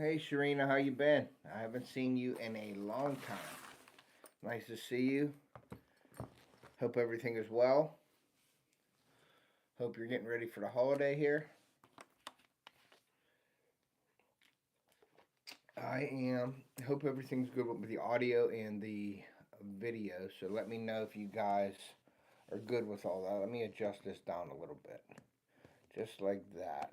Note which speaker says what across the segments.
Speaker 1: Hey Sharina, how you been? I haven't seen you in a long time. Nice to see you. Hope everything is well. Hope you're getting ready for the holiday here. I am. Hope everything's good with the audio and the video. So let me know if you guys are good with all that. Let me adjust this down a little bit. Just like that.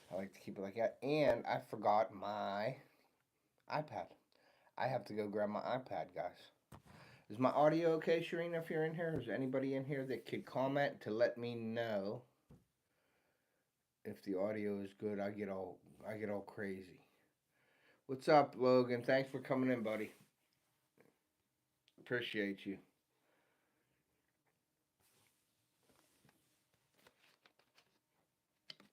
Speaker 1: I like to keep it like that. And I forgot my iPad. I have to go grab my iPad, guys. Is my audio okay, Sharina, if you're in here? Is anybody in here that could comment to let me know if the audio is good? I get all crazy. What's up, Logan? Thanks for coming in, buddy. Appreciate you.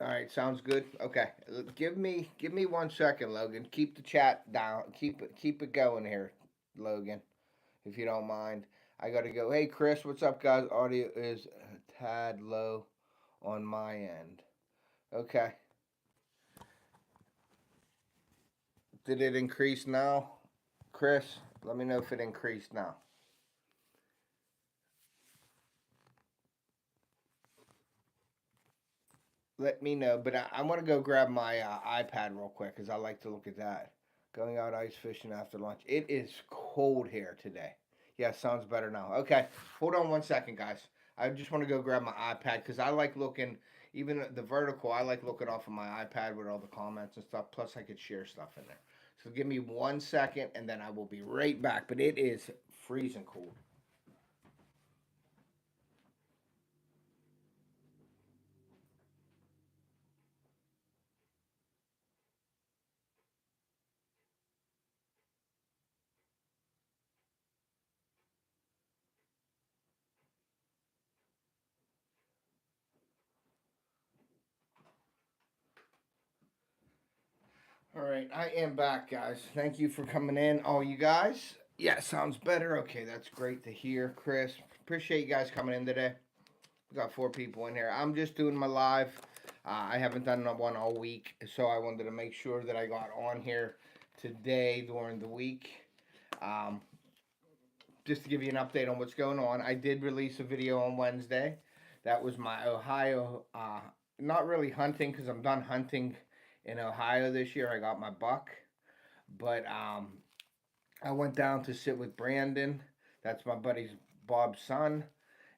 Speaker 1: All right, sounds good. Okay, give me 1 second, Logan. Keep the chat down. Keep it going here, Logan, if you don't mind. I gotta go. Hey, Chris, what's up, guys? Audio is a tad low on my end. Okay. Did it increase now? Chris, let me know if it increased now. Let me know, but I want to go grab my iPad real quick because I like to look at that. Going out ice fishing after lunch. It is cold here today. Yeah, sounds better now. Okay, hold on 1 second, guys. I just want to go grab my iPad because I like looking, even the vertical, I like looking off of my iPad with all the comments and stuff. Plus, I could share stuff in there. So give me 1 second and then I will be right back. But it is freezing cold. All right, I am back, guys. Thank you for coming in, all you guys. Yeah, sounds better. Okay, that's great to hear, Chris. Appreciate you guys coming in today. We got 4 people in here. I'm just doing my live. I haven't done one all week, so I wanted to make sure that I got on here today during the week. Just to give you an update on what's going on, I did release a video on Wednesday. That was my Ohio, not really hunting because I'm done hunting in Ohio this year. I got my buck. But I went down to sit with Brandon. That's my buddy's Bob's son.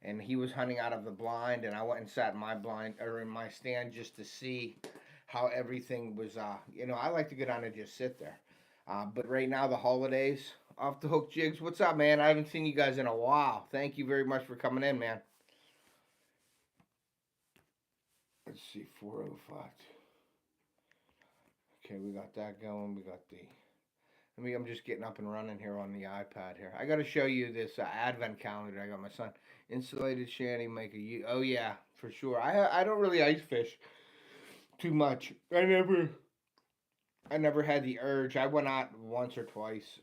Speaker 1: And he was hunting out of the blind. And I went and sat in my blind or in my stand just to see how everything was. I like to go down and just sit there. But right now, the holidays, off the hook jigs. What's up, man? I haven't seen you guys in a while. Thank you very much for coming in, man. Let's see, 405. Okay, we got that going. We got the. I'm just getting up and running here on the iPad here. I got to show you this advent calendar. I got my son. Insulated shanty maker. Oh yeah, for sure. I don't really ice fish too much. I never had the urge. I went out once or twice,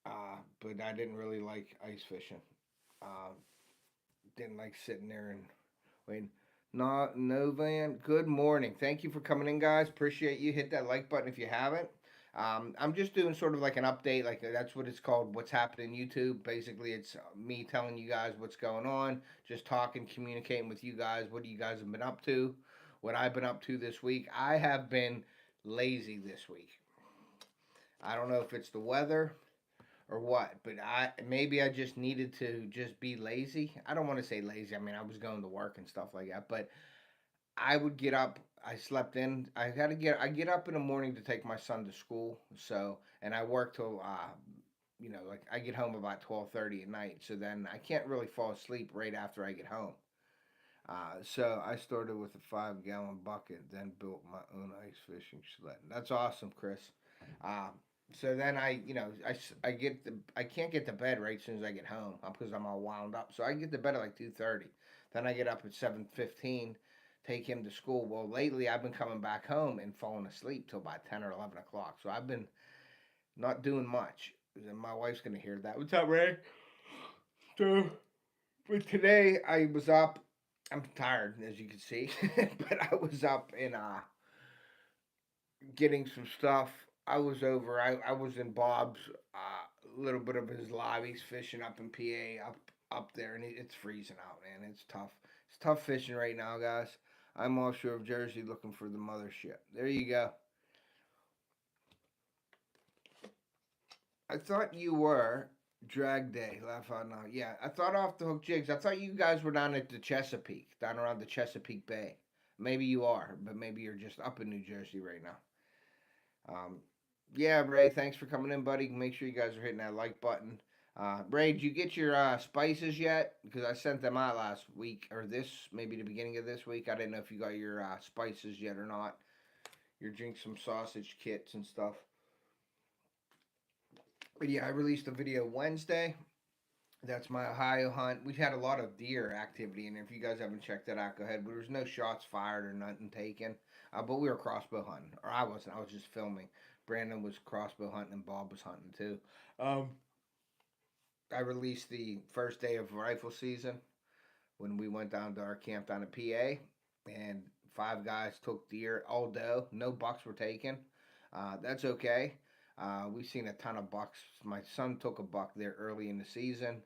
Speaker 1: but I didn't really like ice fishing. Uh, didn't like sitting there and waiting. No van. Good morning. Thank you for coming in, guys. Appreciate you. Hit that like button if you haven't. I'm just doing sort of like an update, like that's what it's called, what's happening YouTube. Basically, it's me telling you guys what's going on, just talking, communicating with you guys, what you guys have been up to, what I've been up to this week. I have been lazy this week. I don't know if it's the weather or what, but maybe I just needed to just be lazy. I don't want to say lazy. I mean, I was going to work and stuff like that, but I would get up. I slept in. I get up in the morning to take my son to school. So, and I work till, like I get home about 12:30 at night. So then I can't really fall asleep right after I get home. So I started with a 5-gallon bucket, then built my own ice fishing sled. That's awesome, Chris. Uh, so then I can't get to bed right as soon as I get home because I'm all wound up. So I get to bed at like 2:30. Then I get up at 7:15, take him to school. Well, lately I've been coming back home and falling asleep till about 10 or 11 o'clock. So I've been not doing much. And my wife's gonna hear that. What's up, Ray? So, but today I was up. – – – – – – – – – – – – – – – – – – – – – – – – – – – – – – – – – – – – – – – – – – – – – – – – – – – – – – – – – – – – – – – – – – – – – – – – – – – – – – – – – – – – – – – – – – – – – – – – – – – – – – – – – – – – – – – – – – – – – – – – – – – – – – – – – – – – – – – – – – – – – – – – – – – – – – – – – – – – – – – – – – – – – – – – – – – – – – – – – – – – – – – – – – – – – – – – – – – – – – – – – – – – – – – – – – – – – – – – – – – – – – – – – – – – – – – – – – – – – – – – – – – – – – – – – – getting some stuff. I was over. I was in Bob's. A little bit of his live. He's fishing up in PA, up there, and it's freezing out, man. It's tough. It's tough fishing right now, guys. I'm offshore of Jersey looking for the mothership. There you go. I thought you were drag day. Laugh out now. Yeah, I thought off the hook jigs. I thought you guys were down at the Chesapeake, down around the Chesapeake Bay. Maybe you are, but maybe you're just up in New Jersey right now. Um, yeah, Ray, thanks for coming in, buddy. Make sure you guys are hitting that like button. Ray, did you get your spices yet? Because I sent them out last week, or this, maybe the beginning of this week. I didn't know if you got your spices yet or not. Your drink some sausage kits and stuff. But yeah, I released a video Wednesday. That's my Ohio hunt. We had a lot of deer activity, and if you guys haven't checked that out, go ahead. But there was no shots fired or nothing taken. But we were crossbow hunting, or I wasn't. I was just filming. Brandon was crossbow hunting, and Bob was hunting too. Um, I released the first day of rifle season when we went down to our camp down in PA, and 5 guys took deer all doe. No bucks were taken. That's okay. We've seen a ton of bucks. My son took a buck there early in the season.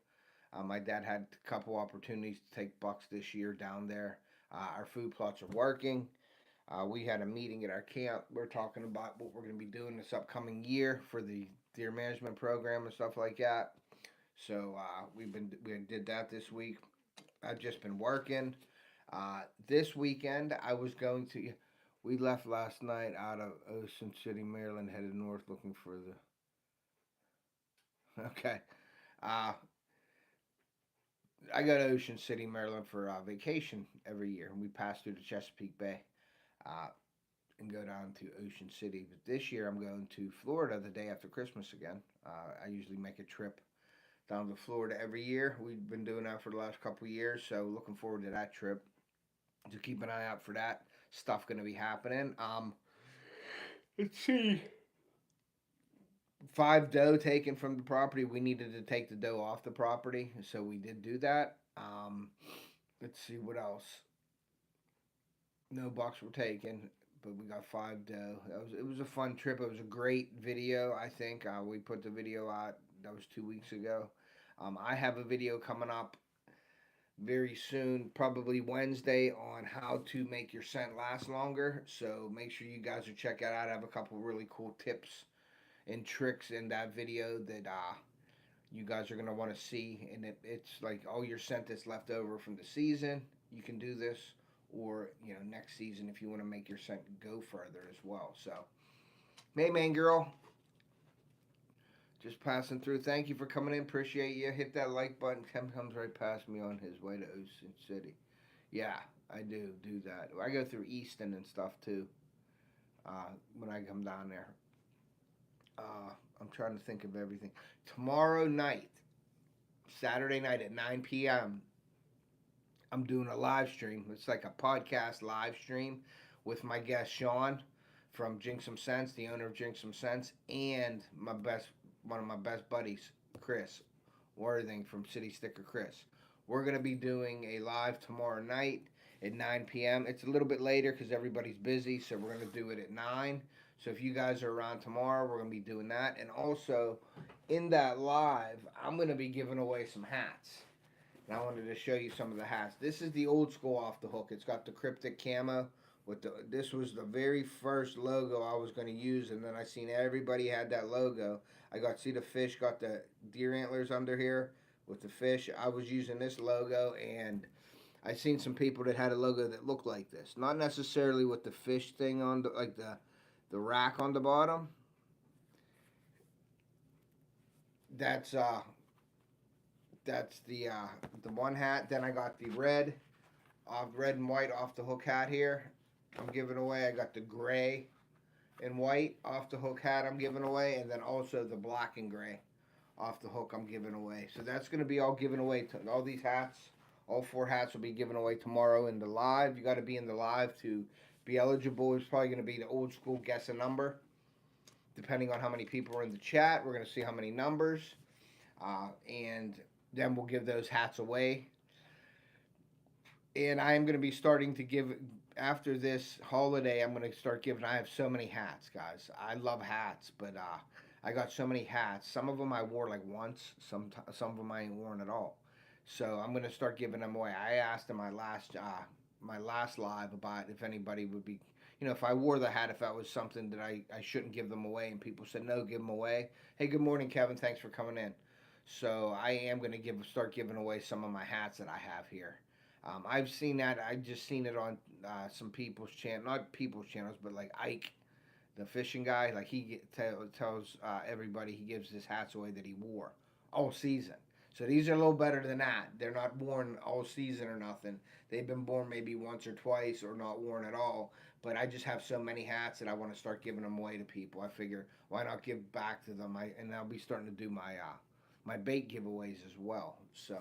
Speaker 1: My dad had a couple opportunities to take bucks this year down there. Our food plots are working. We had a meeting at our camp. We're talking about what we're going to be doing this upcoming year for the deer management program and stuff like that. So we did that this week. I've just been working. This weekend I was going to. We left last night out of Ocean City, Maryland, headed north looking for the. Okay. Uh, I go to Ocean City, Maryland for vacation every year, and we pass through the Chesapeake Bay uh, and go down to Ocean City. But this year, I'm going to Florida the day after Christmas again. I usually make a trip down to Florida every year. We've been doing that for the last couple of years, so looking forward to that trip. To keep an eye out for that stuff going to be happening. Let's see. 5 doe taken from the property. We needed to take the doe off the property, so we did do that. Let's see what else. No bucks were taken, but we got 5 doe. It was a fun trip. It was a great video. I think we put the video out. That was 2 weeks ago. I have a video coming up very soon, probably Wednesday, on how to make your scent last longer. So make sure you guys are check it out. I have a couple really cool tips and tricks in that video that you guys are gonna want to see. And it's like all your scent that's left over from the season. You can do this, or next season if you want to make your scent go further as well. So, hey man, girl. Just passing through. Thank you for coming in. Appreciate you. Hit that like button. Tim comes right past me on his way to Ocean City. Yeah, I do that. I go through Easton and stuff too when I come down there. I'm trying to think of everything. Tomorrow night, Saturday night at 9 p.m., I'm doing a live stream. It's like a podcast live stream with my guest Sean from Jinx Some Sense, the owner of Jinx Some Sense, and one of my best buddies, Chris Worthing from City Sticker Chris. We're going to be doing a live tomorrow night at 9 p.m. It's a little bit later because everybody's busy, so we're going to do it at 9. So if you guys are around tomorrow, we're going to be doing that. And also, in that live, I'm going to be giving away some hats. And I wanted to show you some of the hats. This is the old school Off the Hook. It's got the cryptic camo. This was the very first logo I was going to use, and then I seen everybody had that logo. I got to see the fish, got the deer antlers under here with the fish. I was using this logo, and I seen some people that had a logo that looked like this. Not necessarily with the fish thing on the rack on the bottom. That's the one hat. Then I got the red and white Off the Hook hat here. I'm giving away. I got the gray and white Off the Hook hat I'm giving away, and then also the black and gray Off the Hook I'm giving away. So that's going to be all given away. All these hats, all 4 hats will be given away tomorrow in the live. You got to be in the live to be eligible. It's probably going to be the old school guess a number. Depending on how many people are in the chat, we're going to see how many numbers. And then we'll give those hats away. And I am going to be starting to give after this holiday, I'm gonna start giving. I have so many hats, guys. I love hats, but I got so many hats. Some of them I wore like once. Some of them I ain't worn at all. So I'm gonna start giving them away. I asked in my last live about if anybody would be, if I wore the hat, if that was something that I shouldn't give them away, and people said no, give them away. Hey, good morning, Kevin. Thanks for coming in. So I am gonna start giving away some of my hats that I have here. I've seen that. I just seen it on some people's channel, not people's channels, but like Ike, the fishing guy. Like tells everybody he gives his hats away that he wore all season. So these are a little better than that. They're not worn all season or nothing. They've been worn maybe once or twice or not worn at all. But I just have so many hats that I want to start giving them away to people. I figure why not give back to them? And I'll be starting to do my bait giveaways as well. So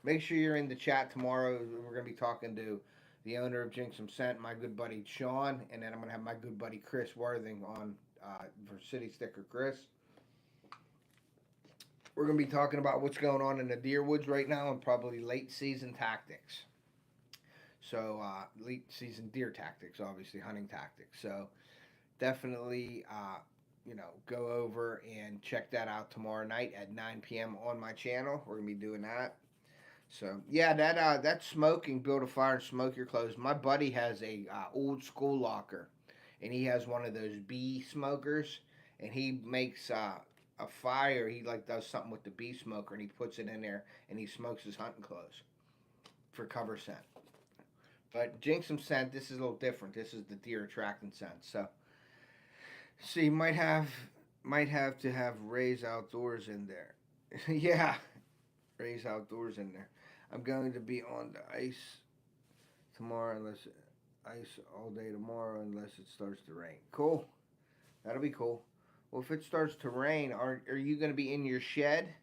Speaker 1: make sure you're in the chat tomorrow. We're going to be talking to the owner of Jinx Some Scent, my good buddy Sean, and then I'm going to have my good buddy Chris Worthing on for City Sticker Chris. We're going to be talking about what's going on in the deer woods right now and probably late season tactics. So late season deer tactics, obviously hunting tactics. So definitely go over and check that out tomorrow night at 9 p.m. on my channel. We're gonna be doing that. So yeah, that smoking, build a fire and smoke your clothes. My buddy has a old school locker, and he has one of those bee smokers, and he makes a fire. He like does something with the bee smoker, and he puts it in there, and he smokes his hunting clothes for cover scent. But Jinx Some Scent, this is a little different. This is the deer attracting scent. So you might have to have Ray's Outdoors in there. Yeah, Ray's Outdoors in there. I'm going to be on the ice tomorrow unless ice all day tomorrow unless it starts to rain. Cool. That'll be cool. Well, if it starts to rain, are you going to be in your shed?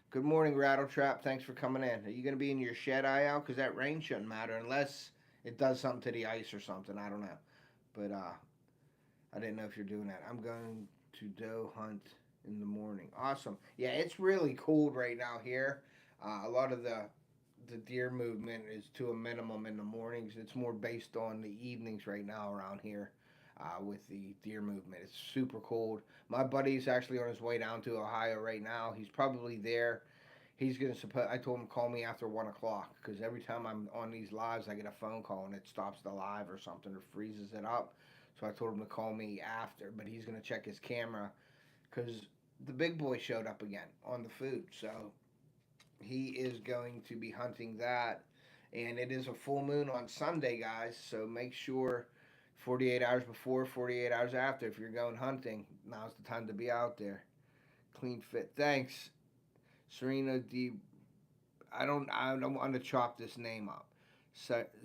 Speaker 1: Good morning, Rattletrap. Thanks for coming in. Are you going to be in your shed, IL? Because that rain shouldn't matter unless it does something to the ice or something. I don't know. But I didn't know if you're doing that. I'm going to doe hunt in the morning. Awesome. Yeah, it's really cold right now here. A lot of the deer movement is to a minimum in the mornings. It's more based on the evenings right now around here with the deer movement. It's super cold. My buddy's actually on his way down to Ohio right now. He's probably there. He's gonna I told him to call me after 1 o'clock because every time I'm on these lives, I get a phone call and it stops the live or something or freezes it up. So I told him to call me after, but he's gonna check his camera because the big boy showed up again on the food. So he is going to be hunting that, and it is a full moon on Sunday, guys. So make sure 48 hours before, 48 hours after, if you're going hunting, now's the time to be out there. Clean fit. Thanks. Serena D. I don't want to chop this name up.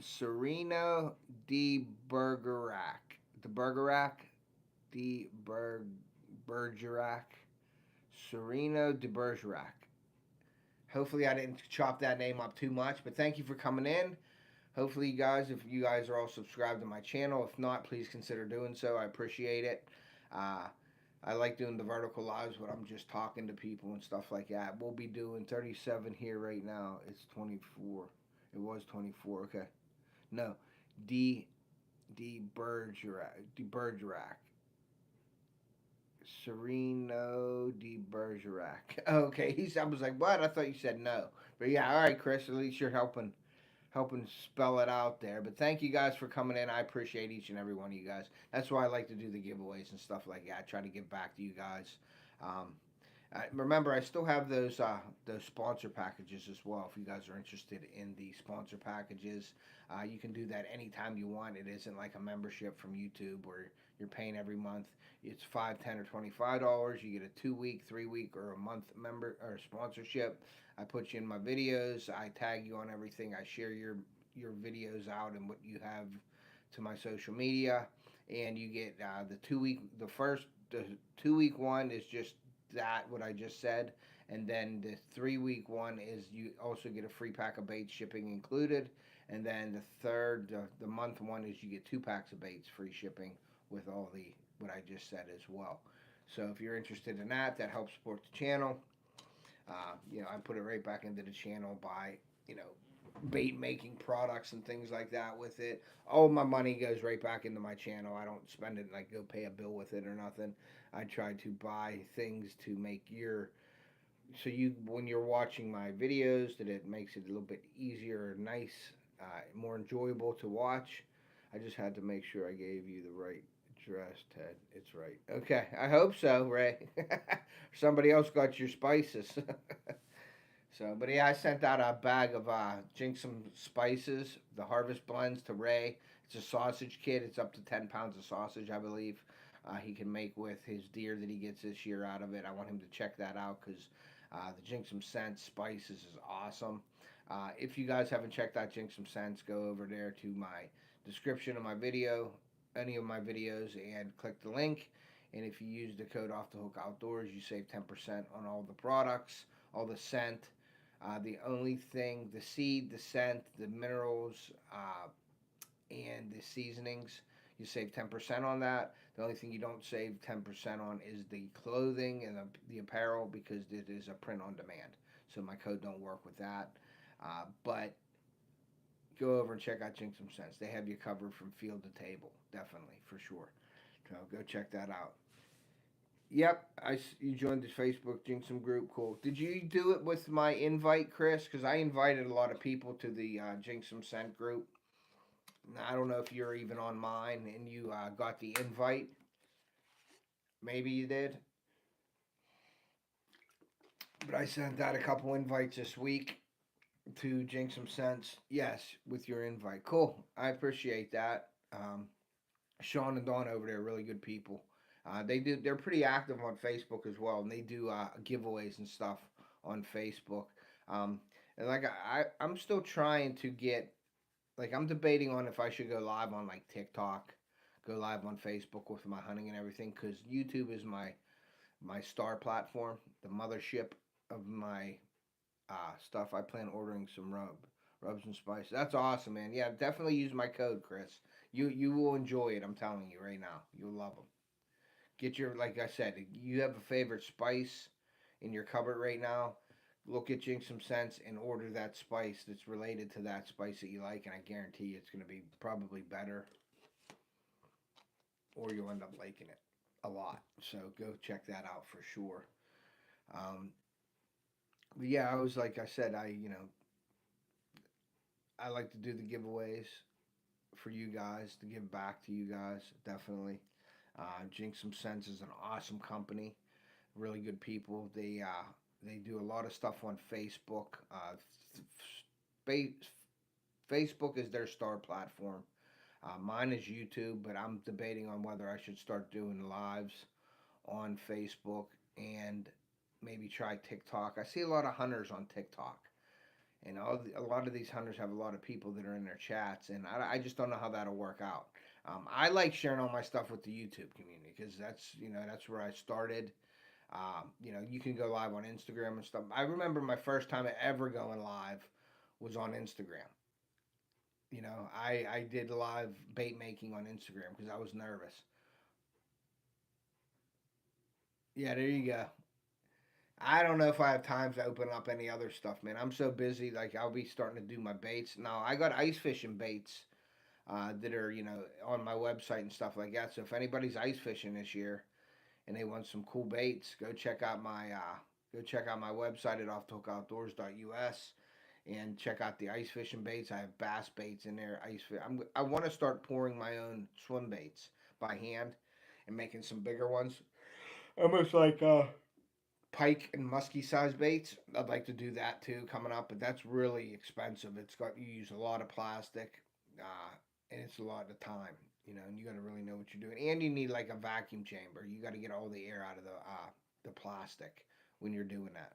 Speaker 1: Serena D. Bergerac. The Bergerac. D. Bergerac. Serena de Bergerac. Hopefully I didn't chop that name up too much, but thank you for coming in. Hopefully you guys, if you guys are all subscribed to my channel, if not, please consider doing so. I appreciate it. I like doing the vertical lives when I'm just talking to people and stuff like that. We'll be doing 37 here right now. It's 24. It was 24. Okay. No. D. Bergerac. D. Bergerac. Sereno de Bergerac. Okay. I was like, what? I thought you said no. But yeah, all right, Chris. At least you're helping spell it out there. But thank you guys for coming in. I appreciate each and every one of you guys. That's why I like to do the giveaways and stuff like that. I try to give back to you guys. Remember, I still have those sponsor packages as well. If you guys are interested in the sponsor packages, you can do that anytime you want. It isn't like a membership from YouTube where you're paying every month. It's $5, $10, or $25. You get a 2-week, 3-week, or a month member or sponsorship. I put you in my videos. I tag you on everything. I share your videos out and what you have to my social media, and you get the 2-week. The 2-week one is just that what I just said, and then the 3-week one is you also get a free pack of baits, shipping included, and then the month one is you get 2 packs of baits, free shipping with all the what I just said as well. So if you're interested in that, that helps support the channel. I put it right back into the channel by bait making products and things like that with it. All my money goes right back into my channel. I don't spend it like go pay a bill with it or nothing. I try to buy things to make your so you when you're watching my videos that it makes it a little bit easier, nice, more enjoyable to watch. I just had to make sure I gave you the right address, Ted. It's right. Okay, I hope so, Ray. Somebody else got your spices. So, but yeah, I sent out a bag of Jinxum spices, the harvest blends to Ray. It's a sausage kit. It's up to 10 pounds of sausage, I believe. He can make with his deer that he gets this year out of it. I want him to check that out because the Jinxum Scents spices is awesome. If you guys haven't checked out Jinxum Scents, go over there to my description of my video, any of my videos, and click the link. And if you use the code OFFTHEHOOKOUTDOORS, you save 10% on all the products, all the scent. The only thing, the seed, the scent, the minerals, and the seasonings, you save 10% on that. The only thing you don't save 10% on is the clothing and the apparel because it is a print on demand. So my code don't work with that. But go over and check out Jinxum Scents. They have you covered from field to table, definitely, for sure. So go check that out. Yep, you joined the Facebook Jinxum group. Cool. Did you do it with my invite, Chris? Because I invited a lot of people to the Jinxum Scent group. I don't know if you're even on mine and you got the invite. Maybe you did. But I sent out a couple invites this week to Jinxum Scents. Yes, with your invite. Cool. I appreciate that. Sean and Dawn over there are really good people. They're pretty active on Facebook as well, and they do giveaways and stuff on Facebook. Um, and like I'm still trying to get like I'm debating on if I should go live on like TikTok, go live on Facebook with my hunting and everything, because YouTube is my star platform, the mothership of my stuff. I plan ordering some rubs and spices. That's awesome, man. Yeah, definitely use my code, Chris. You will enjoy it. I'm telling you right now. You'll love them. Get your like I said. You have a favorite spice in your cupboard right now. Look at Jinxum Scents and order that spice that's related to that spice that you like, and I guarantee you it's going to be probably better, or you'll end up liking it a lot. So go check that out for sure. Um, but yeah, I was like I said, I like to do the giveaways for you guys to give back to you guys. Definitely, Jinxum Scents is an awesome company. Really good people. They do a lot of stuff on Facebook. Facebook is their star platform. Mine is YouTube, but I'm debating on whether I should start doing lives on Facebook and maybe try TikTok. I see a lot of hunters on TikTok, and a lot of these hunters have a lot of people that are in their chats, and I just don't know how that'll work out. I like sharing all my stuff with the YouTube community because that's where I started. You can go live on Instagram and stuff. I remember my first time ever going live was on Instagram. I did live bait making on Instagram because I was nervous. Yeah, there you go. I don't know if I have time to open up any other stuff, man. I'm so busy. Like I'll be starting to do my baits now. I got ice fishing baits that are on my website and stuff like that. So if anybody's ice fishing this year and they want some cool baits, go check out my website at OFFTHEHOOKOUTDOORS.us and check out the ice fishing baits. I have bass baits in there. I want to start pouring my own swim baits by hand and making some bigger ones, almost like pike and musky size baits. I'd like to do that too coming up, but that's really expensive. You use a lot of plastic, and it's a lot of time. And you got to really know what you're doing. And you need like a vacuum chamber. You got to get all the air out of the plastic when you're doing that.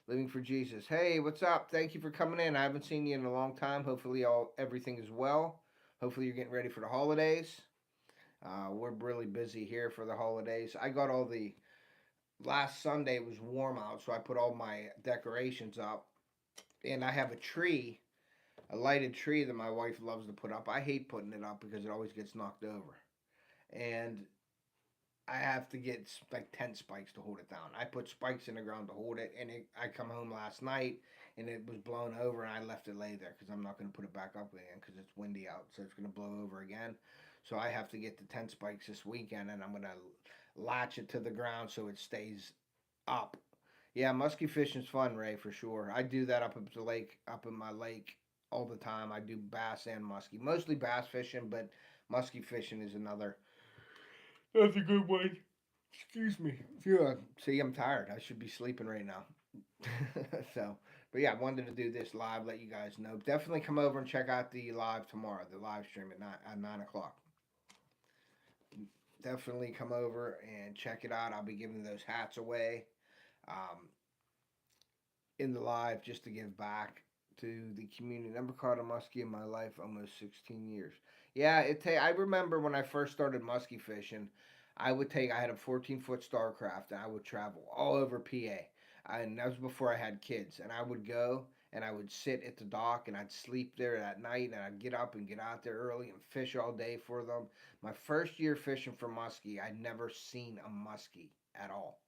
Speaker 1: Living for Jesus. Hey, what's up? Thank you for coming in. I haven't seen you in a long time. Hopefully everything is well. Hopefully you're getting ready for the holidays. We're really busy here for the holidays. I got all the last Sunday was warm out, so I put all my decorations up. And I have a lighted tree that my wife loves to put up. I hate putting it up because it always gets knocked over. And I have to get like 10 spikes to hold it down. I put spikes in the ground to hold it, and I come home last night and it was blown over, and I left it lay there because I'm not going to put it back up again because it's windy out, so it's going to blow over again. So I have to get the 10 spikes this weekend, and I'm going to latch it to the ground so it stays up. Yeah, musky fishing's fun, Ray, for sure. I do that up at the lake, up in my lake all the time. I do bass and musky, mostly bass fishing, but musky fishing is another. That's a good one. Excuse me. Yeah, see, I'm tired. I should be sleeping right now. So, but yeah, I wanted to do this live, let you guys know. Definitely come over and check out the live tomorrow, the live stream at 9 o'clock. Definitely come over and check it out. I'll be giving those hats away in the live just to give back to the community. Never caught a muskie in my life, almost 16 years. Yeah, I remember when I first started muskie fishing, I had a 14-foot Starcraft, and I would travel all over PA. And that was before I had kids. And I would go and I would sit at the dock and I'd sleep there at night, and I'd get up and get out there early and fish all day for them. My first year fishing for muskie, I'd never seen a muskie at all.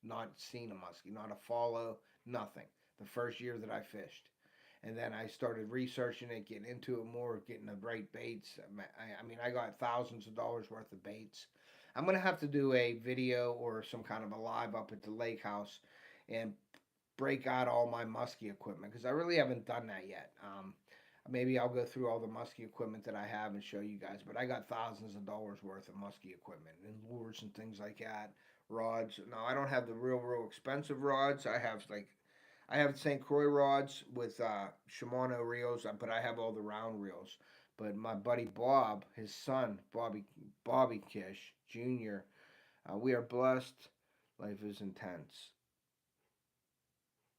Speaker 1: Not seen a muskie, not a follow, nothing. The first year that I fished. And then I started researching it, getting into it more, getting the right baits. I mean, I got thousands of dollars worth of baits. I'm going to have to do a video or some kind of a live up at the lake house and break out all my musky equipment because I really haven't done that yet. Maybe I'll go through all the musky equipment that I have and show you guys. But I got thousands of dollars worth of musky equipment and lures and things like that. Rods. No, I don't have the real expensive rods. I have St. Croix rods with Shimano reels, but I have all the round reels. But my buddy Bob, his son, Bobby Kish Jr., we are blessed. Life is intense.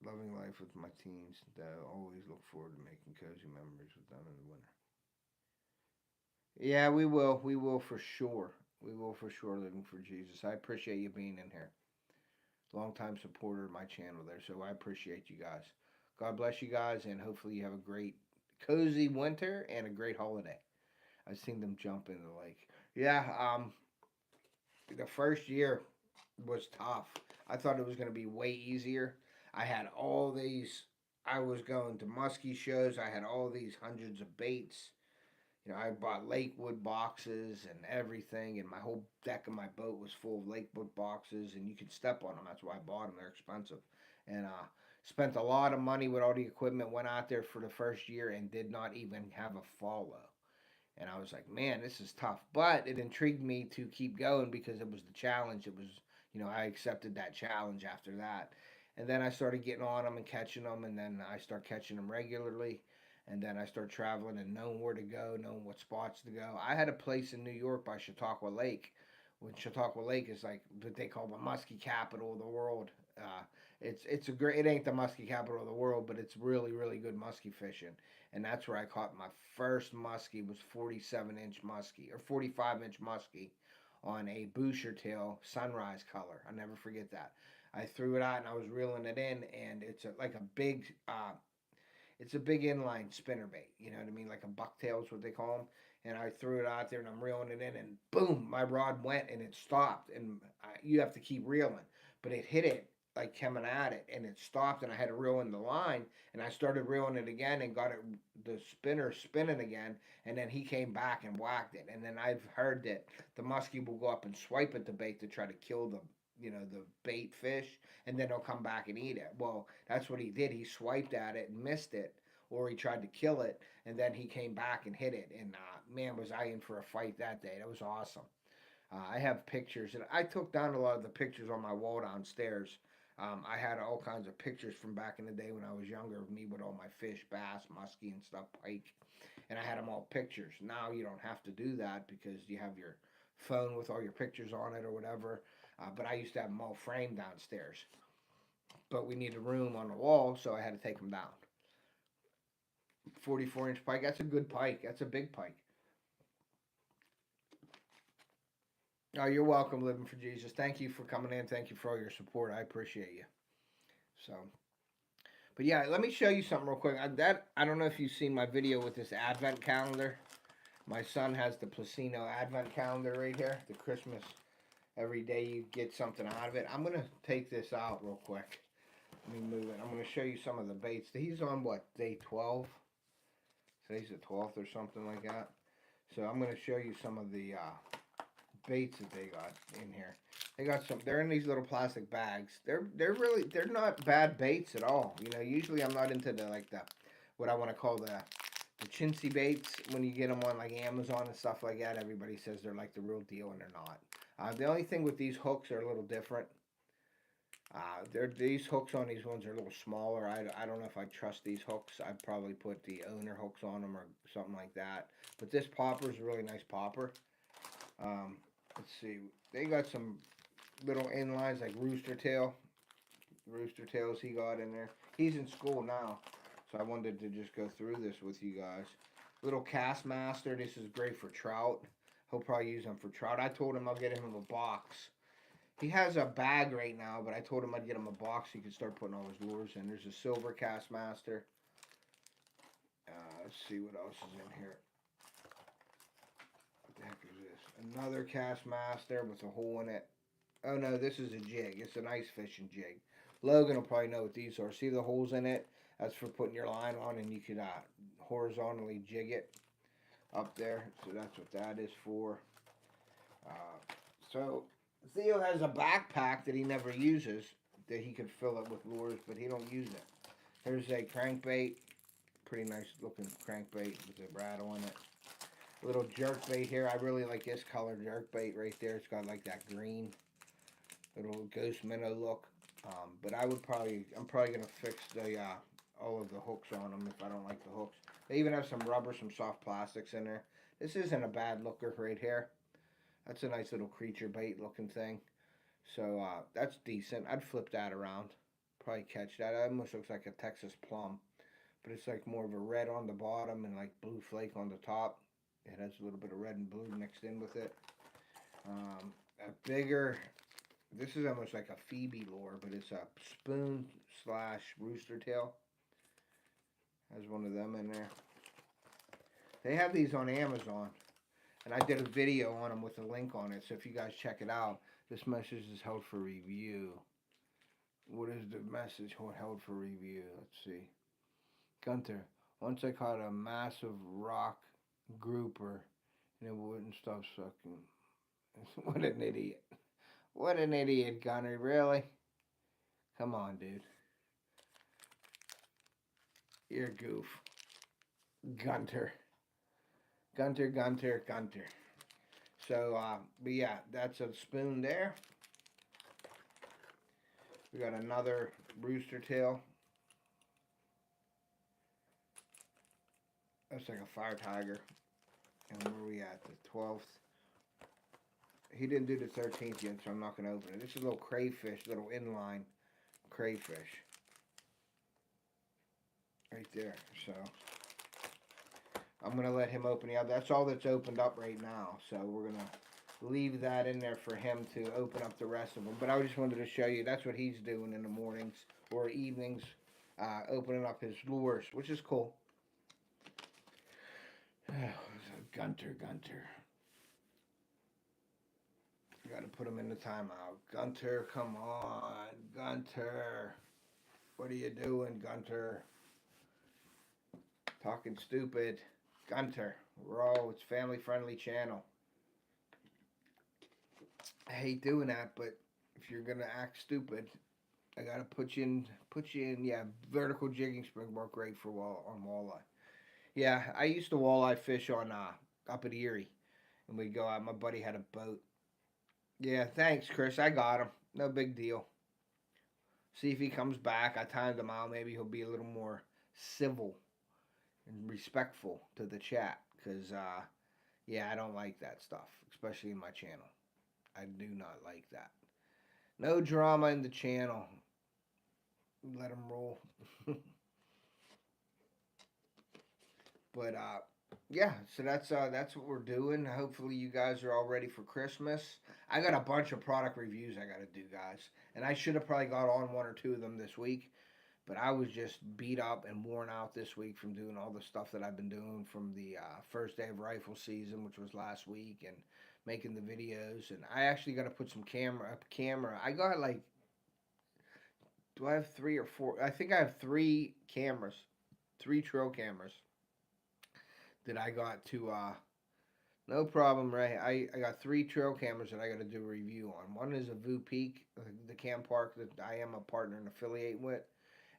Speaker 1: Loving life with my teens. That I always look forward to making cozy memories with them in the winter. Yeah, we will. We will for sure. We will for sure, living for Jesus. I appreciate you being in here. Longtime supporter of my channel there, so I appreciate you guys. God bless you guys, and hopefully you have a great, cozy winter and a great holiday. I've seen them jump in the lake. Yeah, the first year was tough. I thought it was going to be way easier. I had all these. I was going to muskie shows. I had all these hundreds of baits. You know, I bought Lakewood boxes and everything, and my whole deck of my boat was full of Lakewood boxes, and you could step on them. That's why I bought them. They're expensive. And spent a lot of money with all the equipment, went out there for the first year, and did not even have a follow. And I was like, man, this is tough. But it intrigued me to keep going because it was the challenge. It was, I accepted that challenge after that. And then I started getting on them and catching them, and then I start catching them regularly. And then I start traveling and knowing where to go, knowing what spots to go. I had a place in New York by Chautauqua Lake, when Chautauqua Lake is like what they call the muskie capital of the world. It's a great. It ain't the muskie capital of the world, but it's really good muskie fishing, and that's where I caught my first muskie. Was 47-inch muskie or 45-inch muskie on a Boucher tail sunrise color. I never forget that. I threw it out and I was reeling it in, and like a big it's a big inline spinnerbait, you know what I mean? Like a bucktail is what they call them. And I threw it out there and I'm reeling it in, and boom, my rod went and it stopped. And you have to keep reeling, but it hit it like coming at it, and it stopped, and I had to reel in the line, and I started reeling it again and got it the spinner spinning again, and then he came back and whacked it. And then I've heard that the muskie will go up and swipe at the bait to try to kill the bait fish, and then they'll come back and eat it. Well, that's what he did. He swiped at it and missed it, or he tried to kill it, and then he came back and hit it. And man, was I in for a fight that day. That was awesome. I have pictures, and I took down a lot of the pictures on my wall downstairs. I had all kinds of pictures from back in the day when I was younger of me with all my fish, bass, muskie, and stuff, pike. And I had them all pictures. Now you don't have to do that because you have your phone with all your pictures on it or whatever. But I used to have them all framed downstairs. But we needed room on the wall, so I had to take them down. 44-inch pike, that's a good pike. That's a big pike. Oh, you're welcome, Living for Jesus. Thank you for coming in. Thank you for all your support. I appreciate you. So, but yeah, let me show you something real quick. I don't know if you've seen my video with this advent calendar. My son has the Placino advent calendar right here, the Christmas Every day you get something out of it. I'm gonna take this out real quick. Let me move it. I'm gonna show you some of the baits. He's on what, day 12? Today's the 12th or something like that. So I'm gonna show you some of the baits that they got in here. They got some. They're in these little plastic bags. They're not bad baits at all. You know, usually I'm not into the what I want to call the chintzy baits. When you get them on like Amazon and stuff like that, everybody says they're like the real deal, and they're not. The only thing with these hooks are a little different. These hooks on these ones are a little smaller. I don't know if I trust these hooks. I'd probably put the owner hooks on them or something like that. But this popper is a really nice popper. Let's see. They got some little inlines like rooster tails he got in there. He's in school now, so I wanted to just go through this with you guys. Little cast master. This is great for trout. He'll probably use them for trout. I told him I'll get him a box. He has a bag right now, but I told him I'd get him a box so he could start putting all his lures in. There's a silver cast master. Let's see what else is in here. What the heck is this? Another cast master with a hole in it. Oh no, this is a jig. It's an ice fishing jig. Logan will probably know what these are. See the holes in it? That's for putting your line on, and you could horizontally jig it up there. So that's what that is for. So Theo has a backpack that he never uses that he could fill it with lures, but he don't use it. Here's a crankbait. Pretty nice looking crankbait with a rattle in it. A little jerkbait here. I really like this color jerkbait right there. It's got like that green little ghost minnow look. But I'm probably gonna fix the all of the hooks on them if I don't like the hooks. They even have some rubber, some soft plastics in there. This isn't a bad looker right here. That's a nice little creature bait looking thing. So that's decent. I'd flip that around. Probably catch that. It almost looks like a Texas plum. But it's like more of a red on the bottom and like blue flake on the top. It has a little bit of red and blue mixed in with it. A bigger, this is almost like a Phoebe lure, but it's a spoon / rooster tail. Has one of them in there. They have these on Amazon. And I did a video on them with a link on it. So if you guys check it out, this message is held for review. What is the message held for review? Let's see. Gunter, once I caught a massive rock grouper and it wouldn't stop sucking. What an idiot. What an idiot, Gunter. Really? Come on, dude. You're a goof. Gunter. Gunter. So, but yeah, that's a spoon there. We got another rooster tail. That's like a fire tiger. And where are we at? The 12th. He didn't do the 13th yet, so I'm not going to open it. This is a little crayfish, little inline crayfish. Right there. So I'm going to let him open the other. That's all that's opened up right now. So we're going to leave that in there for him to open up the rest of them. But I just wanted to show you that's what he's doing in the mornings or evenings, opening up his lures, which is cool. Gunter. I got to put him in the timeout. Gunter, come on. Gunter. What are you doing, Gunter? Talking stupid. Gunter. It's family-friendly channel. I hate doing that, but if you're going to act stupid, I got to put you in, yeah, vertical jigging springboard, great for on walleye. Yeah, I used to walleye fish on up at Erie, and we'd go out. My buddy had a boat. Yeah, thanks, Chris. I got him. No big deal. See if he comes back. I timed him out. Maybe he'll be a little more civil and respectful to the chat. Because, yeah, I don't like that stuff, especially in my channel. I do not like that. No drama in the channel. Let him roll. But, yeah, so that's what we're doing. Hopefully you guys are all ready for Christmas. I got a bunch of product reviews I got to do, guys. And I should have probably got on one or two of them this week. But I was just beat up and worn out this week from doing all the stuff that I've been doing from the first day of rifle season, which was last week. And making the videos, and I actually got to put some camera. I got like, do I have 3 or 4? I think I have 3 cameras, 3 trail cameras that I got to. No problem, Ray. I got 3 trail cameras that I got to do a review on. One is a Vu Peak, the cam park that I am a partner and affiliate with.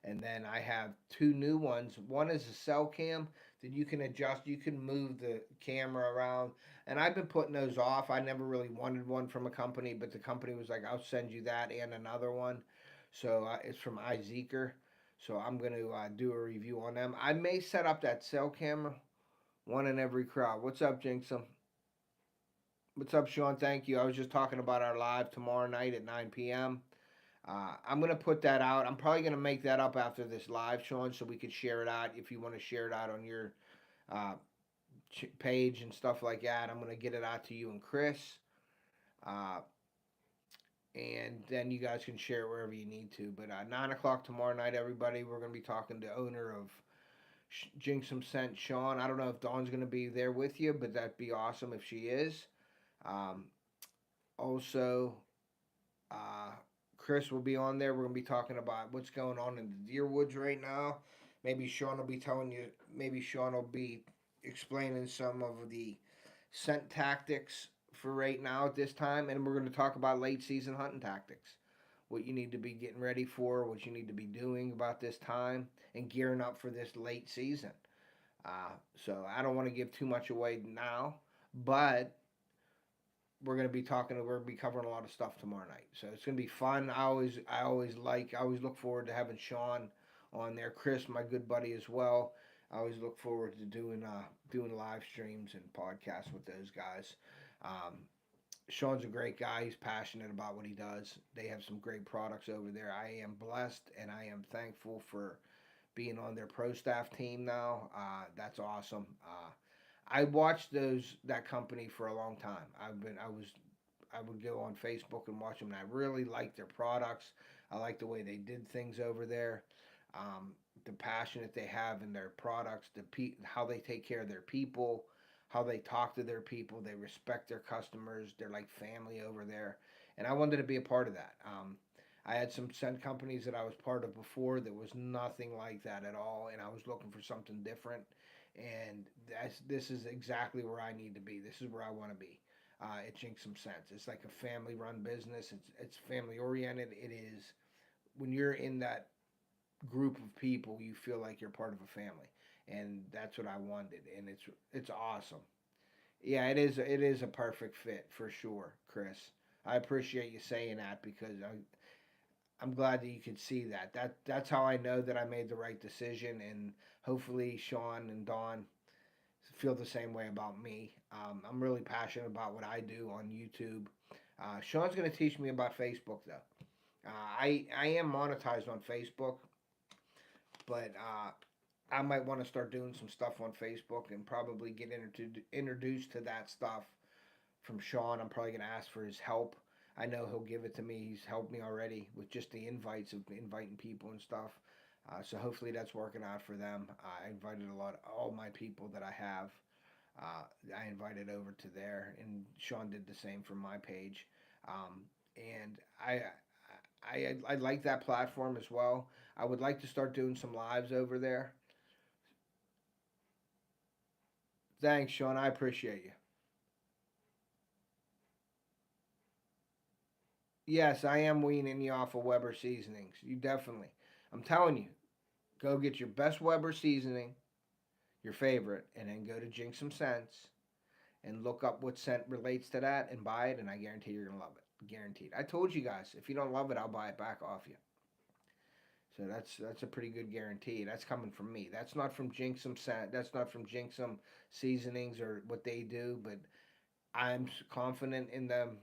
Speaker 1: And then I have 2 new ones. One is a cell cam that you can adjust. You can move the camera around. And I've been putting those off. I never really wanted one from a company, but the company was like, I'll send you that and another one. So it's from iZeeker. So I'm going to do a review on them. I may set up that cell camera, one in every crowd. What's up, Jinxum? What's up, Sean? Thank you. I was just talking about our live tomorrow night at 9 p.m. I'm going to put that out. I'm probably going to make that up after this live, Sean, so we could share it out if you want to share it out on your uh, page and stuff like that. I'm going to get it out to you and Chris. Uh, and then you guys can share it wherever you need to. But 9 o'clock tomorrow night, everybody, we're going to be talking to owner of Jinxum Scent, Sean. I don't know if Dawn's going to be there with you, but that'd be awesome if she is. Um, also, Chris will be on there. We're going to be talking about what's going on in the deer woods right now. Maybe Sean will be telling you, maybe Sean will be explaining some of the scent tactics for right now at this time. And we're going to talk about late season hunting tactics. What you need to be getting ready for, what you need to be doing about this time, and gearing up for this late season. So I don't want to give too much away now, but we're going to be covering a lot of stuff tomorrow night. So it's going to be fun. I always look forward to having Sean on there. Chris, my good buddy as well. I always look forward to doing live streams and podcasts with those guys. Sean's a great guy. He's passionate about what he does. They have some great products over there. I am blessed and I am thankful for being on their pro staff team now. That's awesome. I watched that company for a long time. I would go on Facebook and watch them, and I really liked their products. I like the way they did things over there, the passion that they have in their products, how they take care of their people, how they talk to their people. They respect their customers. They're like family over there, and I wanted to be a part of that. I had some scent companies that I was part of before that was nothing like that at all, and I was looking for something different. And this is exactly where I need to be. This is where I want to be. At Jinxum Scents. It's like a family-run business. It's family-oriented. It is, when you're in that group of people, you feel like you're part of a family, and that's what I wanted. And it's awesome. Yeah, it is. It is a perfect fit for sure, Chris. I appreciate you saying that because I'm glad that you could see that. That's how I know that I made the right decision, and hopefully Sean and Dawn feel the same way about me. I'm really passionate about what I do on YouTube. Sean's going to teach me about Facebook, though. I am monetized on Facebook, but I might want to start doing some stuff on Facebook and probably get introduced to that stuff from Sean. I'm probably going to ask for his help. I know he'll give it to me. He's helped me already with just the invites of inviting people and stuff. So hopefully that's working out for them. I invited all my people that I have. I invited over to there, and Sean did the same for my page. And I like that platform as well. I would like to start doing some lives over there. Thanks, Sean. I appreciate you. Yes, I am weaning you off of Weber seasonings. You definitely. I'm telling you, go get your best Weber seasoning, your favorite, and then go to Jinxum Scents and look up what scent relates to that and buy it, and I guarantee you're gonna love it. Guaranteed. I told you guys, if you don't love it, I'll buy it back off you. So that's a pretty good guarantee. That's coming from me. That's not from Jinxum scent. That's not from Jinxum seasonings or what they do, but I'm confident in them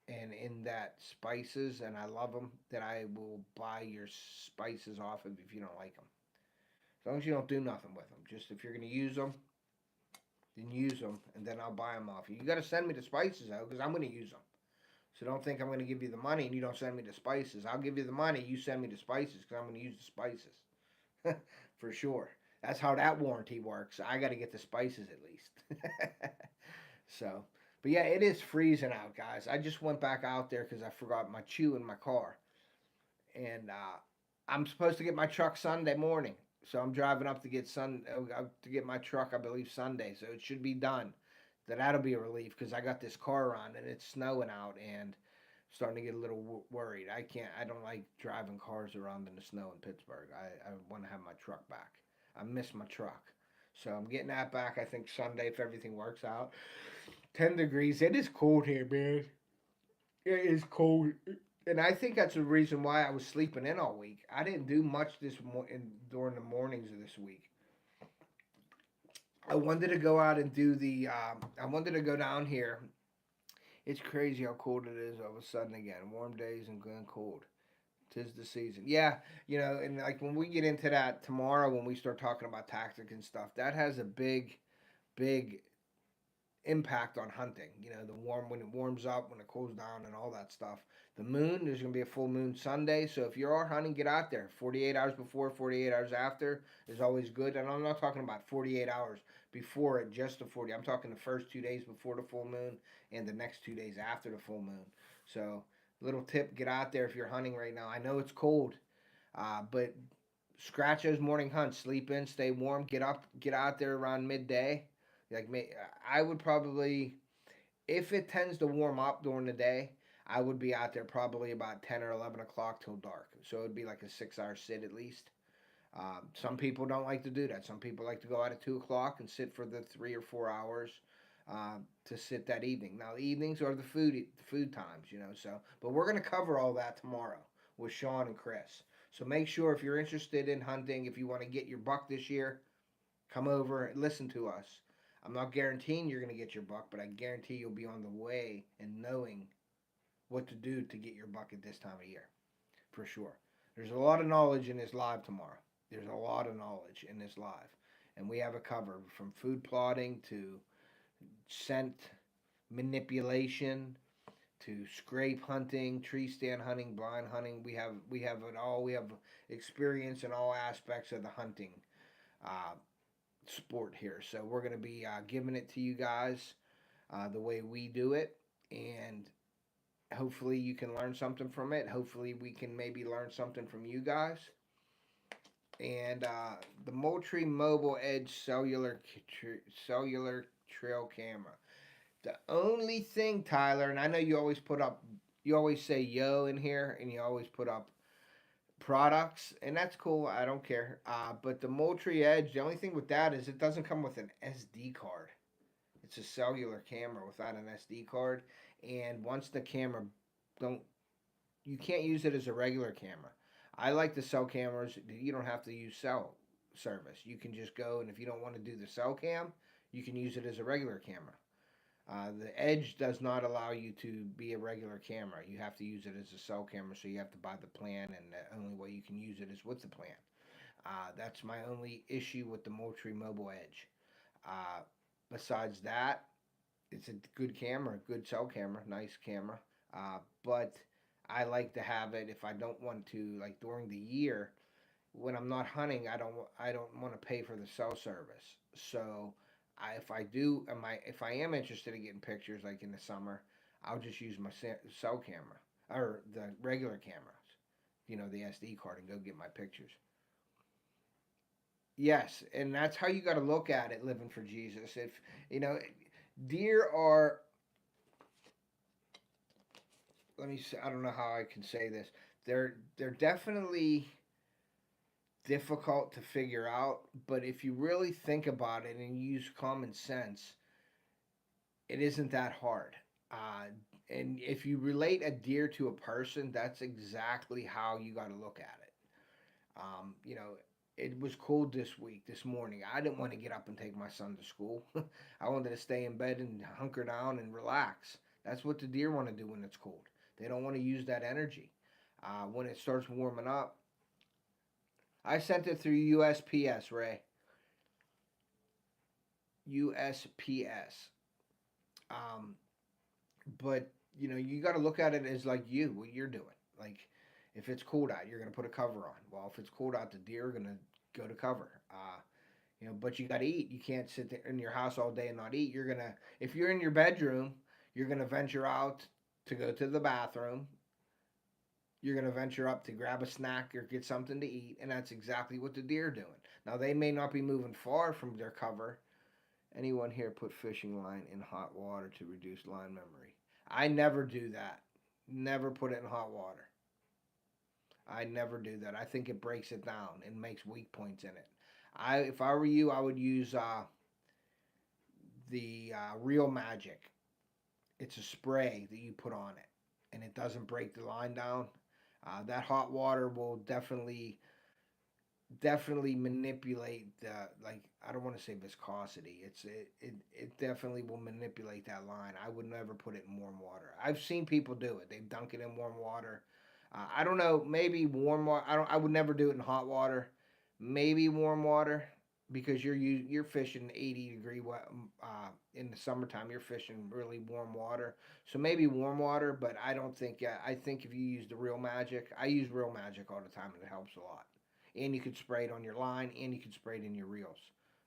Speaker 1: and in that spices, and I love them, that I will buy your spices off of if you don't like them. As long as you don't do nothing with them. Just if you're going to use them, then use them, and then I'll buy them off you. You got to send me the spices, though, because I'm going to use them. So don't think I'm going to give you the money and you don't send me the spices. I'll give you the money, you send me the spices, because I'm going to use the spices. For sure. That's how that warranty works. I got to get the spices at least. So, But yeah, it is freezing out, guys. I just went back out there because I forgot my chew in my car, and I'm supposed to get my truck Sunday morning. So I'm driving up to to get my truck, I believe Sunday. So it should be done. That'll be a relief because I got this car on and it's snowing out and I'm starting to get a little worried. I don't like driving cars around in the snow in Pittsburgh. I want to have my truck back. I miss my truck. So I'm getting that back, I think, Sunday if everything works out. 10 degrees. It is cold here, man. It is cold. And I think that's the reason why I was sleeping in all week. I didn't do much during the mornings of this week. I wanted to go out and do the. I wanted to go down here. It's crazy how cold it is all of a sudden again. Warm days and going cold. 'Tis the season. Yeah, and like when we get into that tomorrow, when we start talking about tactics and stuff, that has a big impact on hunting. The when it warms up, when it cools down, and all that stuff. The moon, there's gonna be a full moon Sunday, so if you are hunting, get out there. 48 hours before, 48 hours after is always good. And I'm not talking about 48 hours before it, just the 40. I'm talking the first 2 days before the full moon and the next 2 days after the full moon. So, little tip: get out there if you're hunting right now. I know it's cold, but scratch those morning hunts. Sleep in, stay warm. Get up, get out there around midday. Like me, I would probably, if it tends to warm up during the day, I would be out there probably about 10 or 11 o'clock till dark. So it'd be like a 6 hour sit at least. Some people don't like to do that. Some people like to go out at 2 o'clock and sit for the 3 or 4 hours to sit that evening. Now, the evenings are the food times, So, but we're going to cover all that tomorrow with Sean and Chris. So make sure if you're interested in hunting, if you want to get your buck this year, come over and listen to us. I'm not guaranteeing you're going to get your buck, but I guarantee you'll be on the way and knowing what to do to get your buck at this time of year, for sure. There's a lot of knowledge in this live tomorrow. There's a lot of knowledge in this live. And we have it covered from food plotting to scent manipulation to scrape hunting, tree stand hunting, blind hunting. We have it all. We have experience in all aspects of the hunting sport here. So we're going to be giving it to you guys the way we do it, and hopefully you can learn something from it. Hopefully we can maybe learn something from you guys. And the Moultrie Mobile Edge cellular trail camera. The only thing, Tyler, and I know you always say yo in here, and you always put up products, and that's cool. I don't care. But the Moultrie Edge, the only thing with that is it doesn't come with an SD card. It's a cellular camera without an SD card, and once the camera you can't use it as a regular camera. I like the cell cameras. You don't have to use cell service. You can just go, and if you don't want to do the cell cam, you can use it as a regular camera. The Edge does not allow you to be a regular camera. You have to use it as a cell camera, so you have to buy the plan, and the only way you can use it is with the plan. That's my only issue with the Moultrie Mobile Edge. Besides that, it's a good camera, good cell camera, nice camera. But I like to have it if I don't want to, like during the year, when I'm not hunting, I don't want to pay for the cell service. So if I am interested in getting pictures like in the summer, I'll just use my cell camera or the regular cameras, the SD card, and go get my pictures. Yes, and that's how you got to look at it, living for Jesus. If deer are, let me say, I don't know how I can say this. They're definitely difficult to figure out, but if you really think about it and use common sense, it isn't that hard. And if you relate a deer to a person, that's exactly how you got to look at it. It was cold this morning. I didn't want to get up and take my son to school. I wanted to stay in bed and hunker down and relax. That's what the deer want to do when it's cold. They don't want to use that energy. When it starts warming up, I sent it through USPS, Ray. USPS. But you got to look at it as like what you're doing. Like, if it's cold out, you're gonna put a cover on. Well, if it's cold out, the deer are gonna go to cover. But you got to eat. You can't sit there in your house all day and not eat. If you're in your bedroom, You're going to venture out to go to the bathroom. You're going to venture up to grab a snack or get something to eat, and that's exactly what the deer are doing. Now, they may not be moving far from their cover. Anyone here put fishing line in hot water to reduce line memory? I never do that. Never put it in hot water. I never do that. I think it breaks it down and makes weak points in it. If I were you, I would use the Real Magic. It's a spray that you put on it, and it doesn't break the line down. That hot water will definitely manipulate the, like, I don't want to say viscosity. It definitely will manipulate that line. I would never put it in warm water. I've seen people do it. They dunk it in warm water. I don't know. Maybe warm water. I would never do it in hot water. Maybe warm water, because you're fishing 80-degree in the summertime. You're fishing really warm water. So maybe warm water, but I don't think. I think if you use the Real Magic, I use Real Magic all the time, and it helps a lot. And you could spray it on your line, and you could spray it in your reels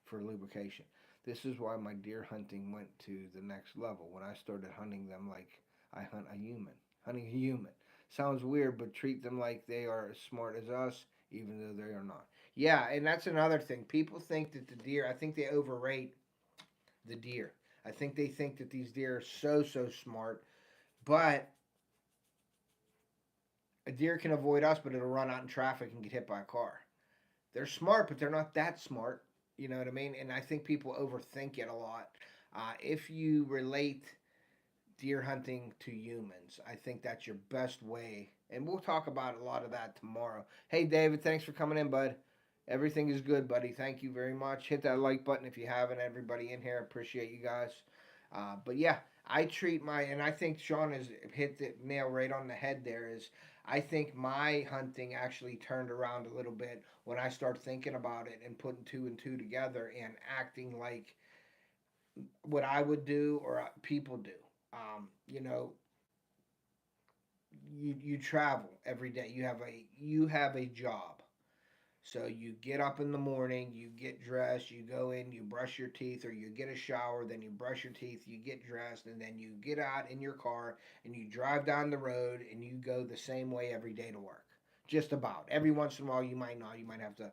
Speaker 1: for lubrication. This is why my deer hunting went to the next level. When I started hunting them like I hunt a human. Hunting a human. Sounds weird, but treat them like they are as smart as us, even though they are not. Yeah, and that's another thing. People think that the deer, I think they overrate the deer. I think they think that these deer are so smart, but a deer can avoid us, but it'll run out in traffic and get hit by a car. They're smart, but they're not that smart. You know what I mean? And I think people overthink it a lot. If you relate deer hunting to humans, I think that's your best way. And we'll talk about a lot of that tomorrow. Hey, David, thanks for coming in, bud. Everything is good, buddy. Thank you very much. Hit that like button if you haven't. Everybody in here, appreciate you guys. But yeah, I treat and I think Sean has hit the nail right on the head there, is I think my hunting actually turned around a little bit when I started thinking about it and putting two and two together and acting like what I would do or people do. You know, you travel every day. You have a job. So you get up in the morning, you get dressed, you go in, you brush your teeth, or you get a shower, then you brush your teeth, you get dressed, and then you get out in your car and you drive down the road and you go the same way every day to work. Just about. Every once in a while you might not. You might have to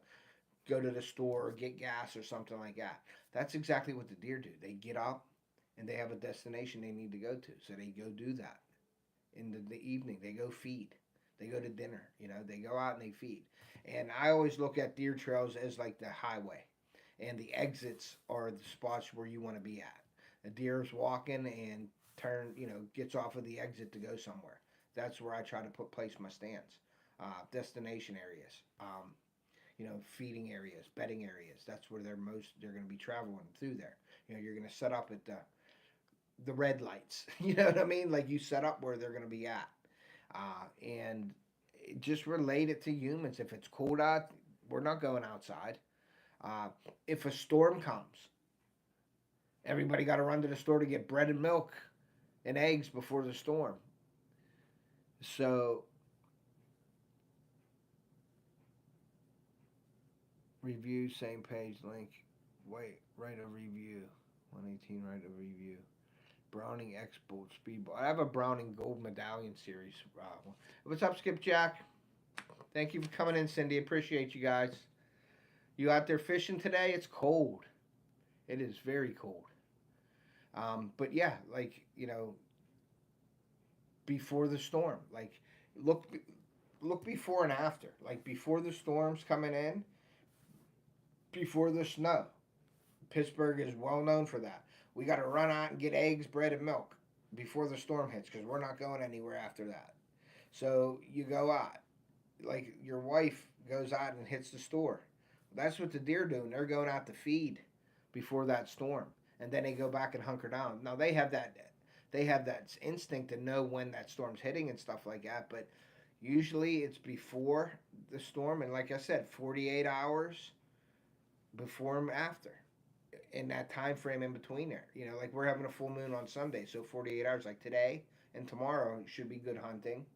Speaker 1: go to the store or get gas or something like that. That's exactly what the deer do. They get up and they have a destination they need to go to. So they go do that. In the evening, they go feed. They go to dinner. They go out and they feed. And I always look at deer trails as like the highway, and the exits are the spots where you want to be at. A deer's walking and gets off of the exit to go somewhere. That's where I try to place my stands. Destination areas, feeding areas, bedding areas. That's where they're going to be traveling through there. You're going to set up at the red lights. You know what I mean? Like, you set up where they're going to be at. And just relate it to humans. If it's cold out, we're not going outside. If a storm comes, everybody got to run to the store to get bread and milk and eggs before the storm. So, review, same page, link. Wait, write a review. 118, write a review. Browning X-Bolt Speedball. I have a Browning Gold Medallion series. What's up, Skipjack? Thank you for coming in, Cindy. Appreciate you guys. You out there fishing today? It's cold. It is very cold. But yeah, before the storm, look before and after. Like, before the storm's coming in, before the snow. Pittsburgh is well known for that. We got to run out and get eggs, bread, and milk before the storm hits, because we're not going anywhere after that. So you go out. Like, your wife goes out and hits the store. That's what the deer are doing. They're going out to feed before that storm, and then they go back and hunker down. Now, they have that instinct to know when that storm's hitting and stuff like that, but usually it's before the storm, and like I said, 48 hours before and after. In that time frame in between there, like, we're having a full moon on Sunday, so 48 hours, like today and tomorrow should be good hunting,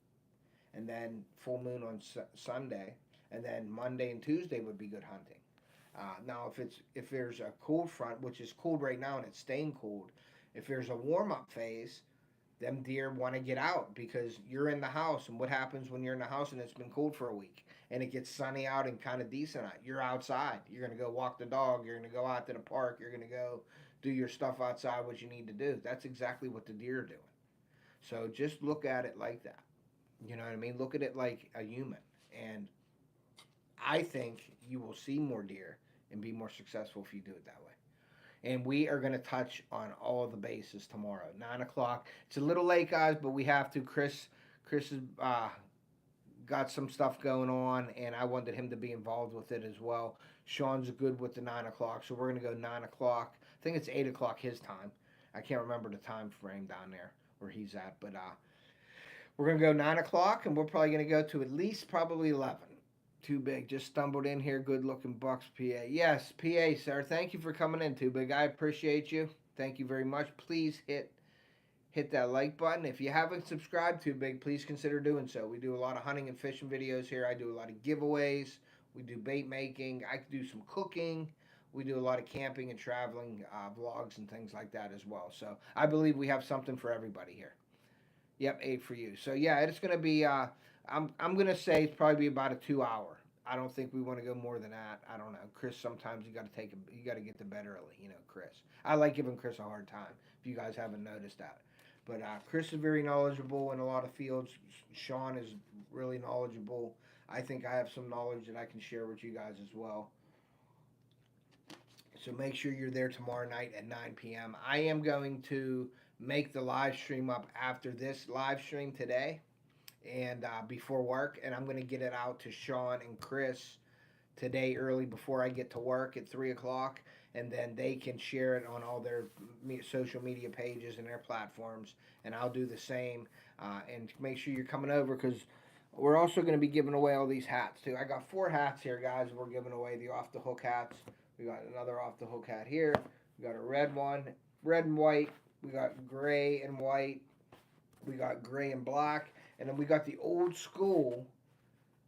Speaker 1: and then full moon on Sunday, and then Monday and Tuesday would be good hunting. Now, if there's a cold front, which is cold right now and it's staying cold, if there's a warm up phase, them deer want to get out because you're in the house. And what happens when you're in the house and it's been cold for a week and it gets sunny out and kind of decent out? You're outside. You're going to go walk the dog. You're going to go out to the park. You're going to go do your stuff outside, what you need to do. That's exactly what the deer are doing. So just look at it like that. You know what I mean? Look at it like a human. And I think you will see more deer and be more successful if you do it that way. And we are going to touch on all of the bases tomorrow, 9 o'clock. It's a little late, guys, but we have to. Chris has got some stuff going on, and I wanted him to be involved with it as well. Sean's good with the 9 o'clock, so we're going to go 9 o'clock. I think it's 8 o'clock his time. I can't remember the time frame down there where he's at, but we're going to go 9 o'clock, and we're probably going to go to at least probably 11. Too Big just stumbled in here. Good looking bucks, PA. Yes, PA, sir. Thank you for coming in, Too Big. I appreciate you. Thank you very much. Please hit that like button. If you haven't subscribed, Too Big, please consider doing so. We do a lot of hunting and fishing videos here. I do a lot of giveaways. We do bait making. I do some cooking. We do a lot of camping and traveling vlogs and things like that as well. So I believe we have something for everybody here. Yep, 8 for you. So yeah, it's going to be... I'm gonna say it's probably be about a 2 hour. I don't think we want to go more than that. I don't know, Chris. Sometimes you got to get to bed early. You know, Chris. I like giving Chris a hard time. If you guys haven't noticed that, but Chris is very knowledgeable in a lot of fields. Sean is really knowledgeable. I think I have some knowledge that I can share with you guys as well. So make sure you're there tomorrow night at 9 p.m. I am going to make the live stream up after this live stream today. And before work, and I'm going to get it out to Sean and Chris today early before I get to work at 3 o'clock, and then they can share it on all their social media pages and their platforms, and I'll do the same. And make sure you're coming over, because we're also going to be giving away all these hats too. I got 4 hats here, guys. We're giving away the Off the Hook hats. We got another Off the Hook hat here. We got a red one, red and white. We got gray and white. We got gray and black. And then we got the old school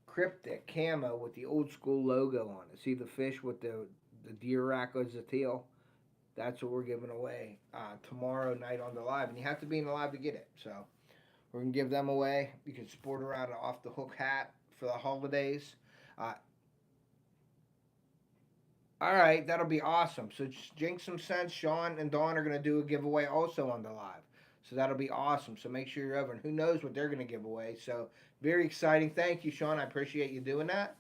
Speaker 1: cryptic camo with the old school logo on it. See the fish with the deer rack as a tail? That's what we're giving away tomorrow night on the live. And you have to be in the live to get it. So we're going to give them away. You can sport around an Off the Hook hat for the holidays. All right, that'll be awesome. So Jinx some sense. Sean and Dawn are going to do a giveaway also on the live. So that'll be awesome. So make sure you're over. And who knows what they're going to give away. So very exciting. Thank you, Sean. I appreciate you doing that.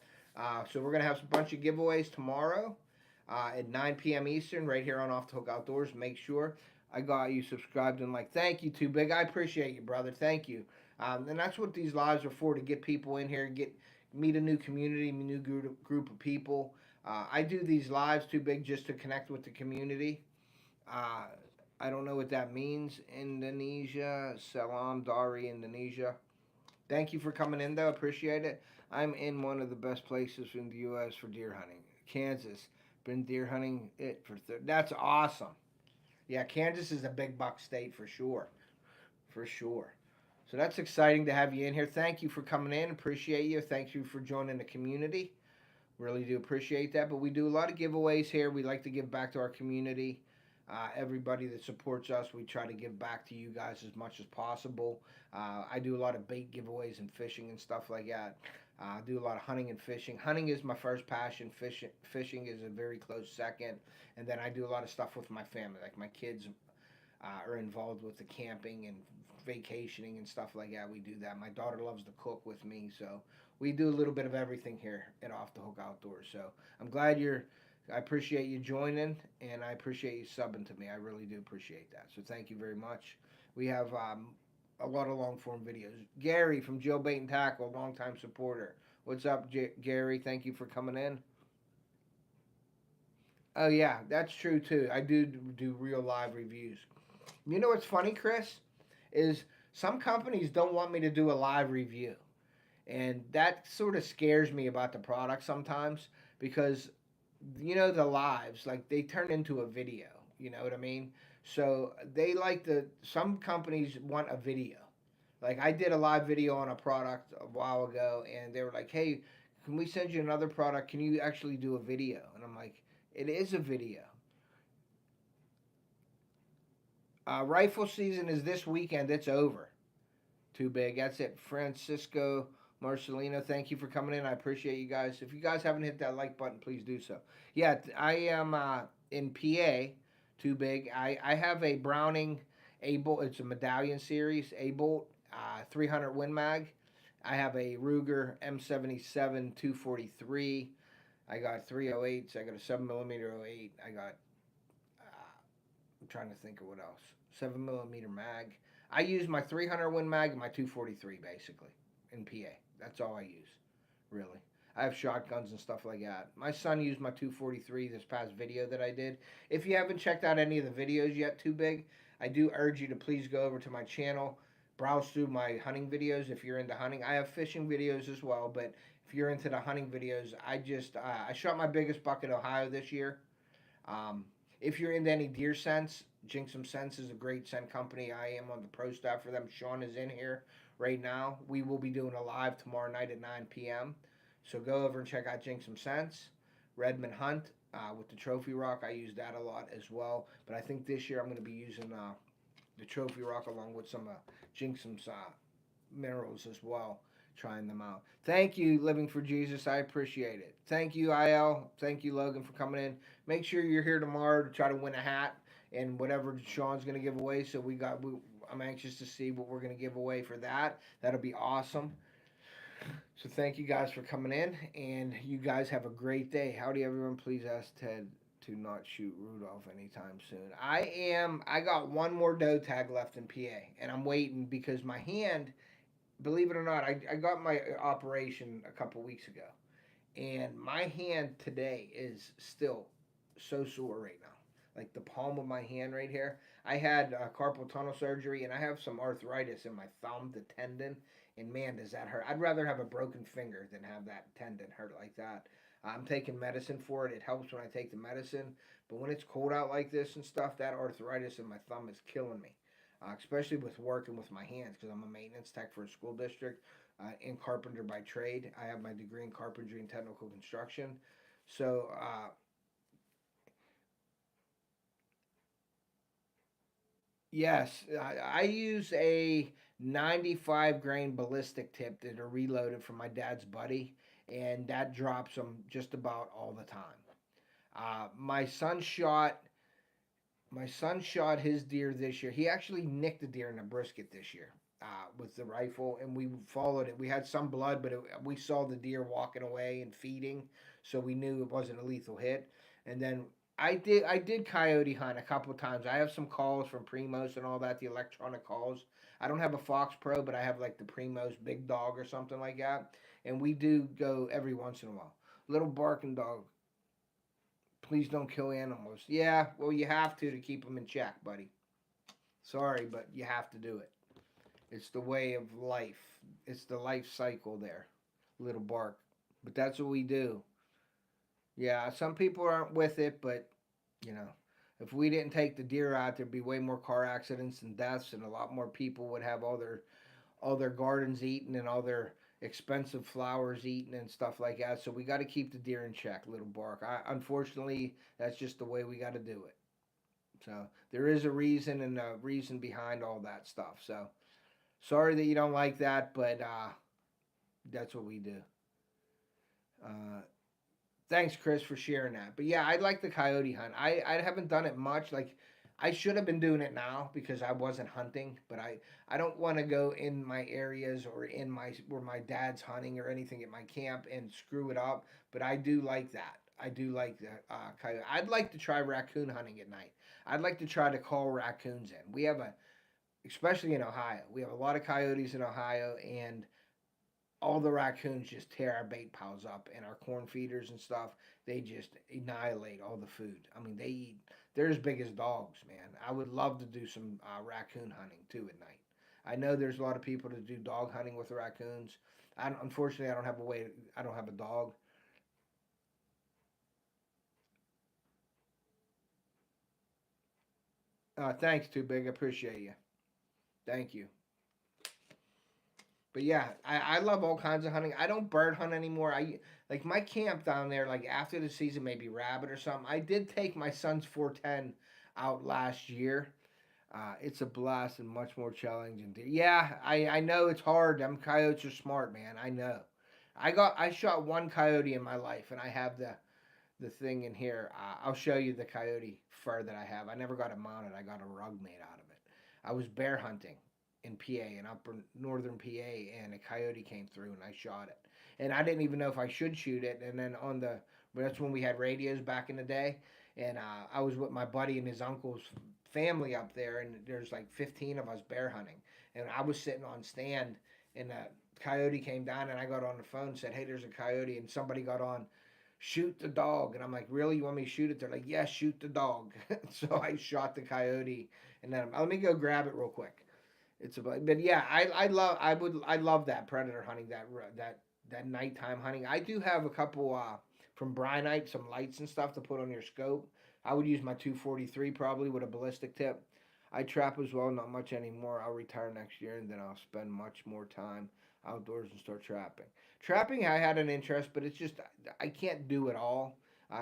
Speaker 1: So we're going to have a bunch of giveaways tomorrow at 9 p.m. Eastern right here on Off the Hook Outdoors. Make sure I got you subscribed and like. Thank you, Too Big. I appreciate you, brother. Thank you. And that's what these lives are for, to get people in here, meet a new community, a new group of people. I do these lives, Too Big, just to connect with the community. I don't know what that means. Indonesia. Salam Dari, Indonesia. Thank you for coming in, though. Appreciate it. I'm in one of the best places in the U.S. for deer hunting. Kansas. Been deer hunting it for... That's awesome. Yeah, Kansas is a big buck state for sure. For sure. So that's exciting to have you in here. Thank you for coming in. Appreciate you. Thank you for joining the community. Really do appreciate that. But we do a lot of giveaways here. We like to give back to our community. Everybody that supports us, we try to give back to you guys as much as possible. I do a lot of bait giveaways and fishing and stuff like that. I do a lot of hunting and fishing. Hunting is my first passion. Fishing is a very close second. And then I do a lot of stuff with my family. Like my kids are involved with the camping and vacationing and stuff like that. We do that. My daughter loves to cook with me. So we do a little bit of everything here at Off the Hook Outdoors. So I'm glad I appreciate you joining, and I appreciate you subbing to me. I really do appreciate that. So thank you very much. We have a lot of long-form videos. Gary from Joe Bait and Tackle, longtime supporter. What's up, Gary? Thank you for coming in. Oh, yeah, that's true, too. I do real live reviews. You know what's funny, Chris? Is some companies don't want me to do a live review. And that sort of scares me about the product sometimes, because... you know, the lives, like, they turn into a video, you know what I mean? So they some companies want a video. Like, I did a live video on a product a while ago, and they were like, hey, can we send you another product? Can you actually do a video? And I'm like, it is a video. Rifle season is this weekend. It's over. Too big. That's it. Francisco Marcelino, thank you for coming in. I appreciate you guys. If you guys haven't hit that like button, please do so. Yeah, I am in PA. Too big. I have a Browning A bolt. It's a medallion series A bolt, 300 Win Mag. I have a Ruger M77 243. I got 308s. I got a 7mm 08. I got I'm trying to think of what else. 7mm mag. I use my 300 Win mag and my 243 basically in PA. That's all I use, really. I have shotguns and stuff like that. My son used my 243 this past video that I did. If you haven't checked out any of the videos yet, Too Big, I do urge you to please go over to my channel, browse through my hunting videos if you're into hunting. I have fishing videos as well, but if you're into the hunting videos, I shot my biggest buck in Ohio this year. Um, if you're into any deer scents, Jinxum Scents is a great scent company. I am on the pro staff for them. Sean is in here right now. We will be doing a live tomorrow night at 9 p.m. So go over and check out Jinxum Scents. Redmond Hunt with the Trophy Rock. I use that a lot as well. But I think this year I'm going to be using the Trophy Rock along with some Jinxum's minerals as well, trying them out. Thank you, Living for Jesus. I appreciate it. Thank you, IL. Thank you, Logan, for coming in. Make sure you're here tomorrow to try to win a hat and whatever Sean's going to give away. So I'm anxious to see what we're going to give away for that. That'll be awesome. So thank you guys for coming in, and you guys have a great day. Howdy, everyone. Please ask Ted to not shoot Rudolph anytime soon. I got one more doe tag left in PA, and I'm waiting because my hand, believe it or not, I got my operation a couple weeks ago, and my hand today is still so sore right now. Like the palm of my hand right here. I had carpal tunnel surgery, and I have some arthritis in my thumb, the tendon, and man, does that hurt. I'd rather have a broken finger than have that tendon hurt like that. I'm taking medicine for it. It helps when I take the medicine, but when it's cold out like this and stuff, that arthritis in my thumb is killing me. Especially with working with my hands because I'm a maintenance tech for a school district in carpenter by trade. I have my degree in carpentry and technical construction. So, yes, I use a 95 grain ballistic tip that are reloaded from my dad's buddy, and that drops them just about all the time. Uh, my son shot My son shot his deer this year. He actually nicked a deer in a brisket this year with the rifle, and we followed it. We had some blood, but we saw the deer walking away and feeding, so we knew it wasn't a lethal hit. And then I did coyote hunt a couple of times. I have some calls from Primos and all that, the electronic calls. I don't have a Fox Pro, but I have like the Primos Big Dog or something like that, and we do go every once in a while. Little barking dog, please don't kill animals. Yeah, well, you have to keep them in check, buddy. Sorry, but you have to do it. It's the way of life. It's the life cycle there. Little bark. But that's what we do. Yeah, some people aren't with it, but, you know, if we didn't take the deer out, there'd be way more car accidents and deaths, and a lot more people would have all their gardens eaten and all their expensive flowers eaten and stuff like that. So we got to keep the deer in check, little bark. Unfortunately, that's just the way we got to do it. So there is a reason and a reason behind all that stuff. So sorry that you don't like that, but that's what we do. Uh, Thanks, Chris, for sharing that. But yeah, I like the coyote hunt. I haven't done it much. Like I should have been doing it now because I wasn't hunting. But I don't want to go in my areas or in my where my dad's hunting or anything at my camp and screw it up. But I do like that. I do like the coyote. I'd like to try raccoon hunting at night. I'd like to try to call raccoons in. We have especially in Ohio, we have a lot of coyotes in Ohio, and all the raccoons just tear our bait piles up and our corn feeders and stuff. They just annihilate all the food. I mean, they're as big as dogs, man. I would love to do some raccoon hunting too at night. I know there's a lot of people that do dog hunting with raccoons. Unfortunately, I don't have a way. I don't have a dog. Thanks, Too Big. I appreciate you. Thank you. But yeah, I love all kinds of hunting. I don't bird hunt anymore. I like my camp down there. Like after the season, maybe rabbit or something. I did take my son's 410 out last year. It's a blast and much more challenging. Yeah, I know it's hard. Them coyotes are smart, man. I know. I shot one coyote in my life, and I have the thing in here. I'll show you the coyote fur that I have. I never got it mounted. I got a rug made out of it. I was bear hunting in PA, in upper northern PA, and a coyote came through, and I shot it. And I didn't even know if I should shoot it. And then that's when we had radios back in the day, and I was with my buddy and his uncle's family up there, and there's like 15 of us bear hunting, and I was sitting on stand, and a coyote came down, and I got on the phone and said, "Hey, there's a coyote," and somebody got on, "Shoot the dog," and I'm like, "Really? You want me to shoot it?" They're like, "Yes, shoot the dog." So I shot the coyote, and then let me go grab it real quick. But yeah, I love that predator hunting, that nighttime hunting. I do have a couple from Brynite, some lights and stuff to put on your scope. I would use my 243 probably with a ballistic tip. I trap as well, not much anymore. I'll retire next year, and then I'll spend much more time outdoors and start trapping. Trapping, I had an interest, but it's just I can't do it all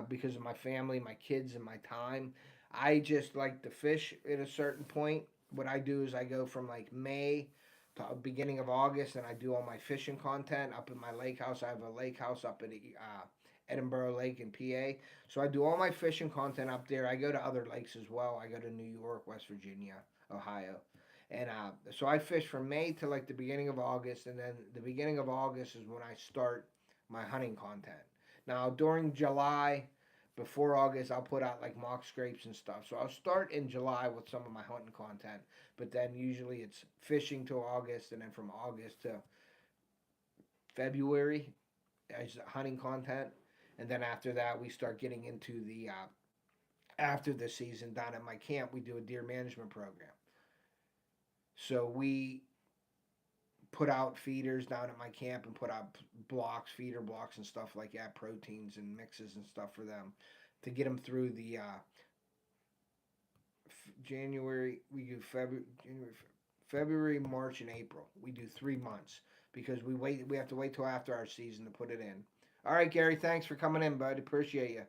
Speaker 1: because of my family, my kids, and my time. I just like to fish at a certain point. What I do is I go from like May to beginning of August, and I do all my fishing content up in my lake house. I have a lake house up at Edinburgh Lake in PA. So I do all my fishing content up there. I go to other lakes as well. I go to New York, West Virginia, Ohio. And so I fish from May to like the beginning of August, and then the beginning of August is when I start my hunting content. Now during July, before August, I'll put out like mock scrapes and stuff. So I'll start in July with some of my hunting content, but then usually it's fishing till August, and then from August to February as hunting content, and then after that we start getting into the after the season down at my camp. We do a deer management program, so we put out feeders down at my camp and put out blocks, feeder blocks and stuff like that, proteins and mixes and stuff for them to get them through the January. We do February, March, and April. We do 3 months because we have to wait till after our season to put it in. All right, Gary, thanks for coming in, bud. Appreciate you.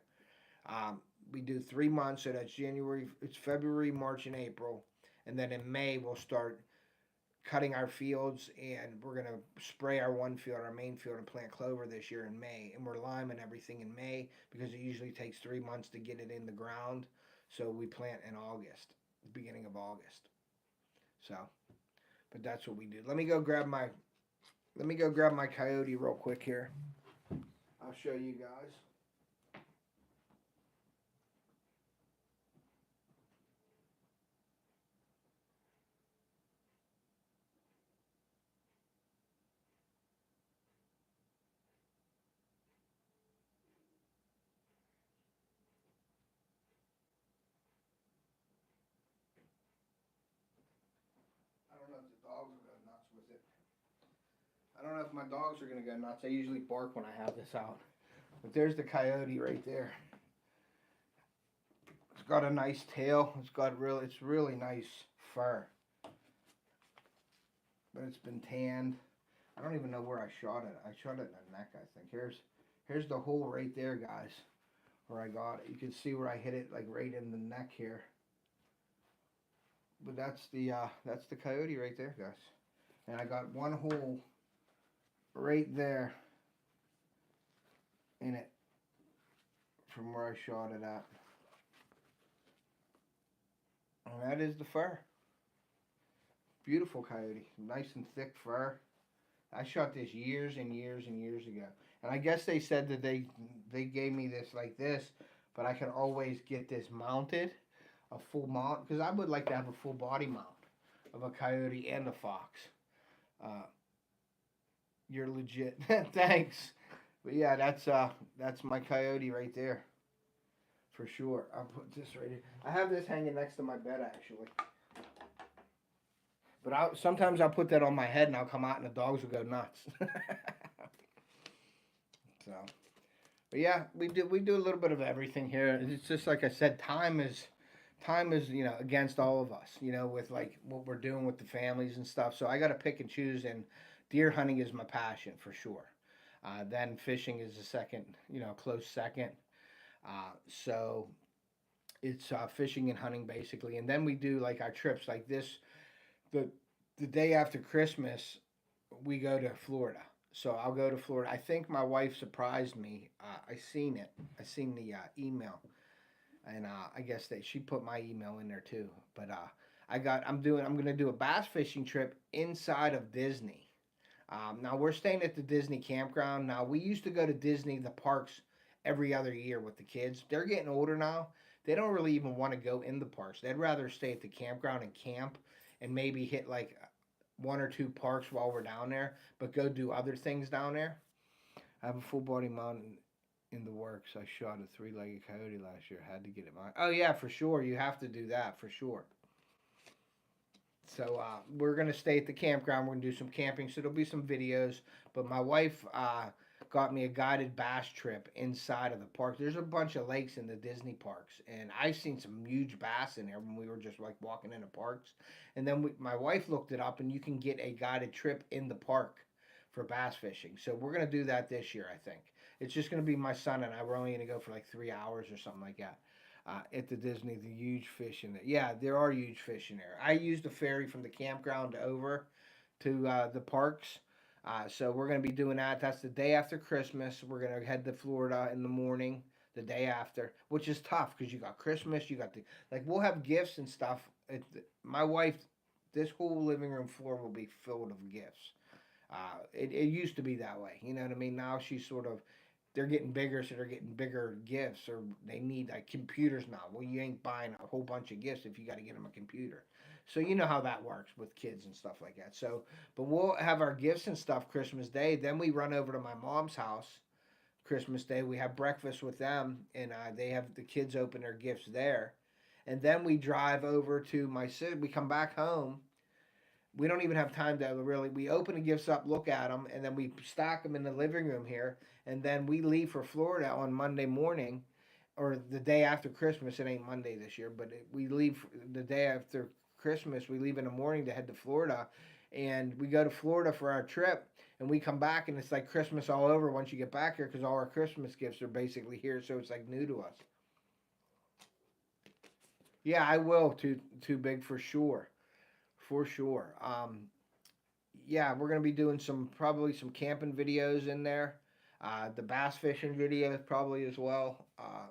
Speaker 1: We do 3 months, so that's January. It's February, March, and April, and then in May we'll start cutting our fields, and we're gonna spray our one field, our main field, and plant clover this year in May. And we're liming everything in May because it usually takes 3 months to get it in the ground. So we plant in August, beginning of August. So, but that's what we do. Let me go grab my coyote real quick here. I'll show you guys. I don't know if the dogs will go nuts with it. I don't know if my dogs are gonna go nuts. I usually bark when I have this out. But there's the coyote right there. It's got a nice tail. It's really nice fur. But it's been tanned. I don't even know where I shot it. I shot it in the neck, I think. Here's the hole right there, guys, where I got it. You can see where I hit it, like right in the neck here. But that's the coyote right there, guys. And I got one hole right there in it from where I shot it at. And that is the fur. Beautiful coyote. Nice and thick fur. I shot this years and years and years ago. And I guess they said that they gave me this like this, but I can always get this mounted, a full mount, because I would like to have a full body mount of a coyote and a fox. You're legit. Thanks. But yeah, that's my coyote right there. For sure. I'll put this right here. I have this hanging next to my bed actually. But sometimes I'll put that on my head and I'll come out and the dogs will go nuts. So, but yeah, we do a little bit of everything here. It's just like I said, time is against all of us, with like what we're doing with the families and stuff. So I got to pick and choose, and deer hunting is my passion for sure. Then fishing is a second, close second. So It's fishing and hunting basically, and then we do like our trips like this. The the day after Christmas, we go to Florida. So I'll go to Florida. I think my wife surprised me. I seen it. I seen the email, and I guess that she put my email in there too. But I'm gonna do a bass fishing trip inside of Disney. Now we're staying at the Disney campground. Now we used to go to Disney, the parks, every other year with the kids. They're getting older now. They don't really even want to go in the parks. They'd rather stay at the campground and camp, and maybe hit like one or two parks while we're down there, but go do other things down there. I have a full body mount in the works. I shot a three-legged coyote last year. Had to get it mine. Oh yeah, for sure. You have to do that for sure. So we're gonna stay at the campground. We're gonna do some camping. So there'll be some videos. But my wife got me a guided bass trip inside of the park. There's a bunch of lakes in the Disney parks, and I've seen some huge bass in there when we were just like walking in the parks. And then my wife looked it up, and you can get a guided trip in the park for bass fishing. So we're gonna do that this year. I think it's just gonna be my son and I. We're only gonna go for like 3 hours or something like that. At the Disney, the huge fish in there. Yeah, there are huge fish in there. I used a ferry from the campground over to the parks. So we're going to be doing that. That's the day after Christmas. We're going to head to Florida in the morning, the day after, which is tough because you got Christmas, you got the, like, we'll have gifts and stuff. My wife, this whole living room floor will be filled with gifts. It used to be that way. You know what I mean? Now she's sort of, they're getting bigger, so they're getting bigger gifts, or they need like computers now. Well, you ain't buying a whole bunch of gifts if you got to get them a computer. So you know how that works with kids and stuff like that. So, but we'll have our gifts and stuff Christmas Day. Then we run over to my mom's house Christmas Day. We have breakfast with them, and they have the kids open their gifts there. And then we drive over to my city. We come back home. We don't even have time to really. We open the gifts up, look at them, and then we stack them in the living room here. And then we leave for Florida on Monday morning, or the day after Christmas. It ain't Monday this year, but we leave the day after Christmas. We leave in the morning to head to Florida, and we go to Florida for our trip. And we come back, and it's like Christmas all over once you get back here, because all our Christmas gifts are basically here, so it's like new to us. Yeah, I will. Too big for sure, for sure. Yeah, we're gonna be doing some probably some camping videos in there. The bass fishing videos probably as well.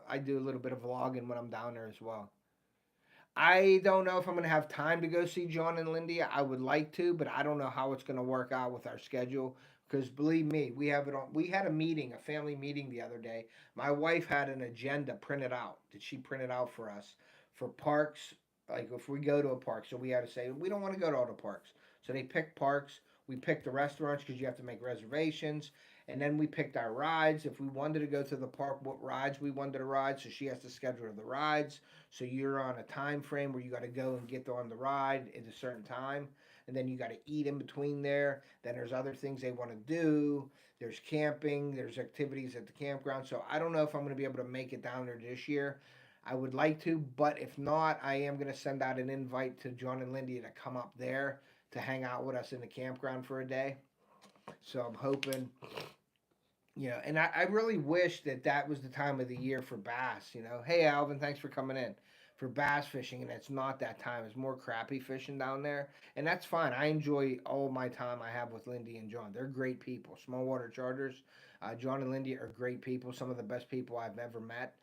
Speaker 1: I do a little bit of vlogging when I'm down there as well. I don't know if I'm going to have time to go see John and Lindy. I would like to, but I don't know how it's going to work out with our schedule. Because believe me, we have it on. We had a meeting, a family meeting the other day. My wife had an agenda printed out. Did she print it out for us for parks? Like if we go to a park, so we had to say we don't want to go to all the parks. So they picked parks. We picked the restaurants because you have to make reservations. And then we picked our rides. If we wanted to go to the park, what rides we wanted to ride. So she has to schedule the rides. So you're on a time frame where you got to go and get on the ride at a certain time. And then you got to eat in between there. Then there's other things they want to do. There's camping. There's activities at the campground. So I don't know if I'm going to be able to make it down there this year. I would like to, but if not, I am going to send out an invite to John and Lindy to come up there to hang out with us in the campground for a day. So I'm hoping, and I really wish that that was the time of the year for bass. Hey Alvin, thanks for coming in for bass fishing, and it's not that time. It's more crappie fishing down there, and that's fine. I enjoy all my time I have with Lindy and John. They're great people. Small Water Charters, John and Lindy are great people. Some of the best people I've ever met.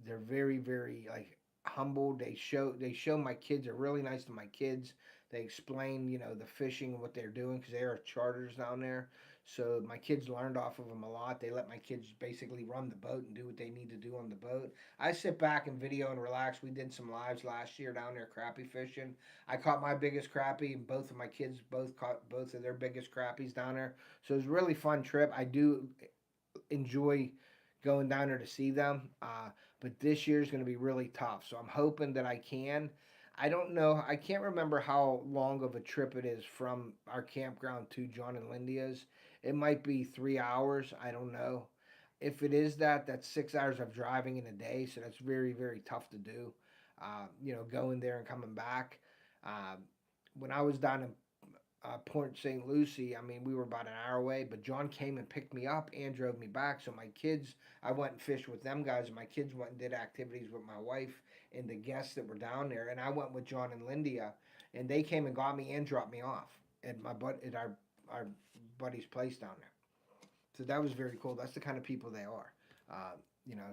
Speaker 1: They're very, very like humble. They show my kids. They're really nice to my kids. They explain, the fishing and what they're doing because they are charters down there. So my kids learned off of them a lot. They let my kids basically run the boat and do what they need to do on the boat. I sit back and video and relax. We did some lives last year down there crappie fishing. I caught my biggest crappie, and both of my kids both caught both of their biggest crappies down there. So it was a really fun trip. I do enjoy going down there to see them. But this year is going to be really tough. So I'm hoping that I can. I don't know. I can't remember how long of a trip it is from our campground to John and Lydia's. It might be 3 hours. I don't know. If it is that, that's 6 hours of driving in a day. So that's very, very tough to do. Going there and coming back. When I was down in Port St. Lucie. I mean, we were about an hour away, but John came and picked me up and drove me back. So my kids, I went and fished with them guys, and my kids went and did activities with my wife and the guests that were down there. And I went with John and Lindia, and they came and got me and dropped me off at our buddy's place down there. So that was very cool. That's the kind of people they are.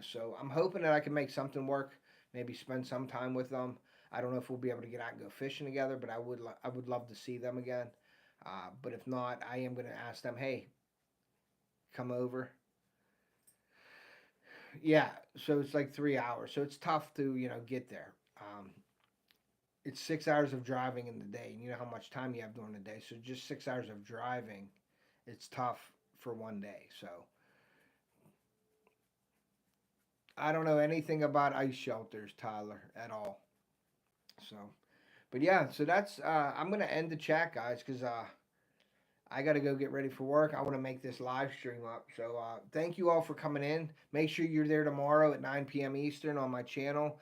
Speaker 1: So I'm hoping that I can make something work. Maybe spend some time with them. I don't know if we'll be able to get out and go fishing together, but I would love to see them again. But if not, I am going to ask them, hey, come over. Yeah, so it's like 3 hours. So it's tough to, get there. It's 6 hours of driving in the day. And you know how much time you have during the day. So just 6 hours of driving, it's tough for one day. So I don't know anything about ice shelters, Tyler, at all. So, but yeah, so that's, I'm going to end the chat, guys, because I got to go get ready for work. I want to make this live stream up. So thank you all for coming in. Make sure you're there tomorrow at 9 p.m. Eastern on my channel.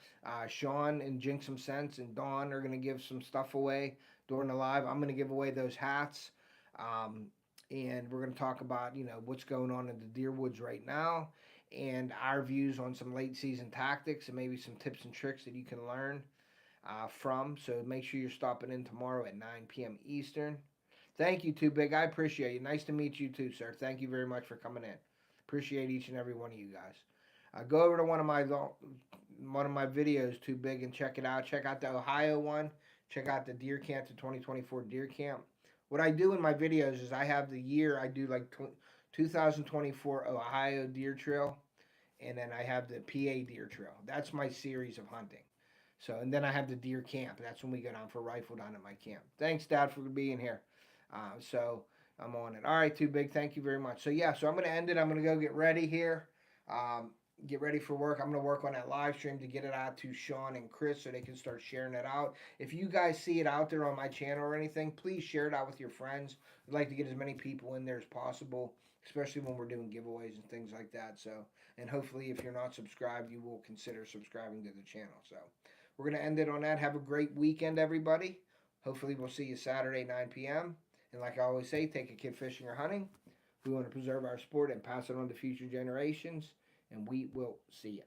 Speaker 1: Sean and Jinx Some Sense and Dawn are going to give some stuff away during the live. I'm going to give away those hats. And we're going to talk about, what's going on in the deer woods right now and our views on some late season tactics and maybe some tips and tricks that you can learn from. So make sure you're stopping in tomorrow at 9 p.m. Eastern. Thank you, Too Big. I appreciate you. Nice to meet you too, sir. Thank you very much for coming in. Appreciate each and every one of you guys. Go over to one of my videos, Too Big, and check it out. Check out the Ohio one. Check out the Deer Camp, the 2024 Deer Camp. What I do in my videos is I have the year. I do like 2024 Ohio Deer Trail, and then I have the PA Deer Trail. That's my series of hunting. So, and then I have the Deer Camp. That's when we go down for rifle down at my camp. Thanks, Dad, for being here. So I'm on it. All right, Too Big. Thank you very much. So yeah, so I'm going to end it. I'm going to go get ready here. Get ready for work. I'm going to work on that live stream to get it out to Sean and Chris so they can start sharing it out. If you guys see it out there on my channel or anything, please share it out with your friends. I'd like to get as many people in there as possible, especially when we're doing giveaways and things like that. So, and hopefully if you're not subscribed, you will consider subscribing to the channel. So we're going to end it on that. Have a great weekend, everybody. Hopefully we'll see you Saturday, 9 p.m. And like I always say, take a kid fishing or hunting. We want to preserve our sport and pass it on to future generations. And we will see you.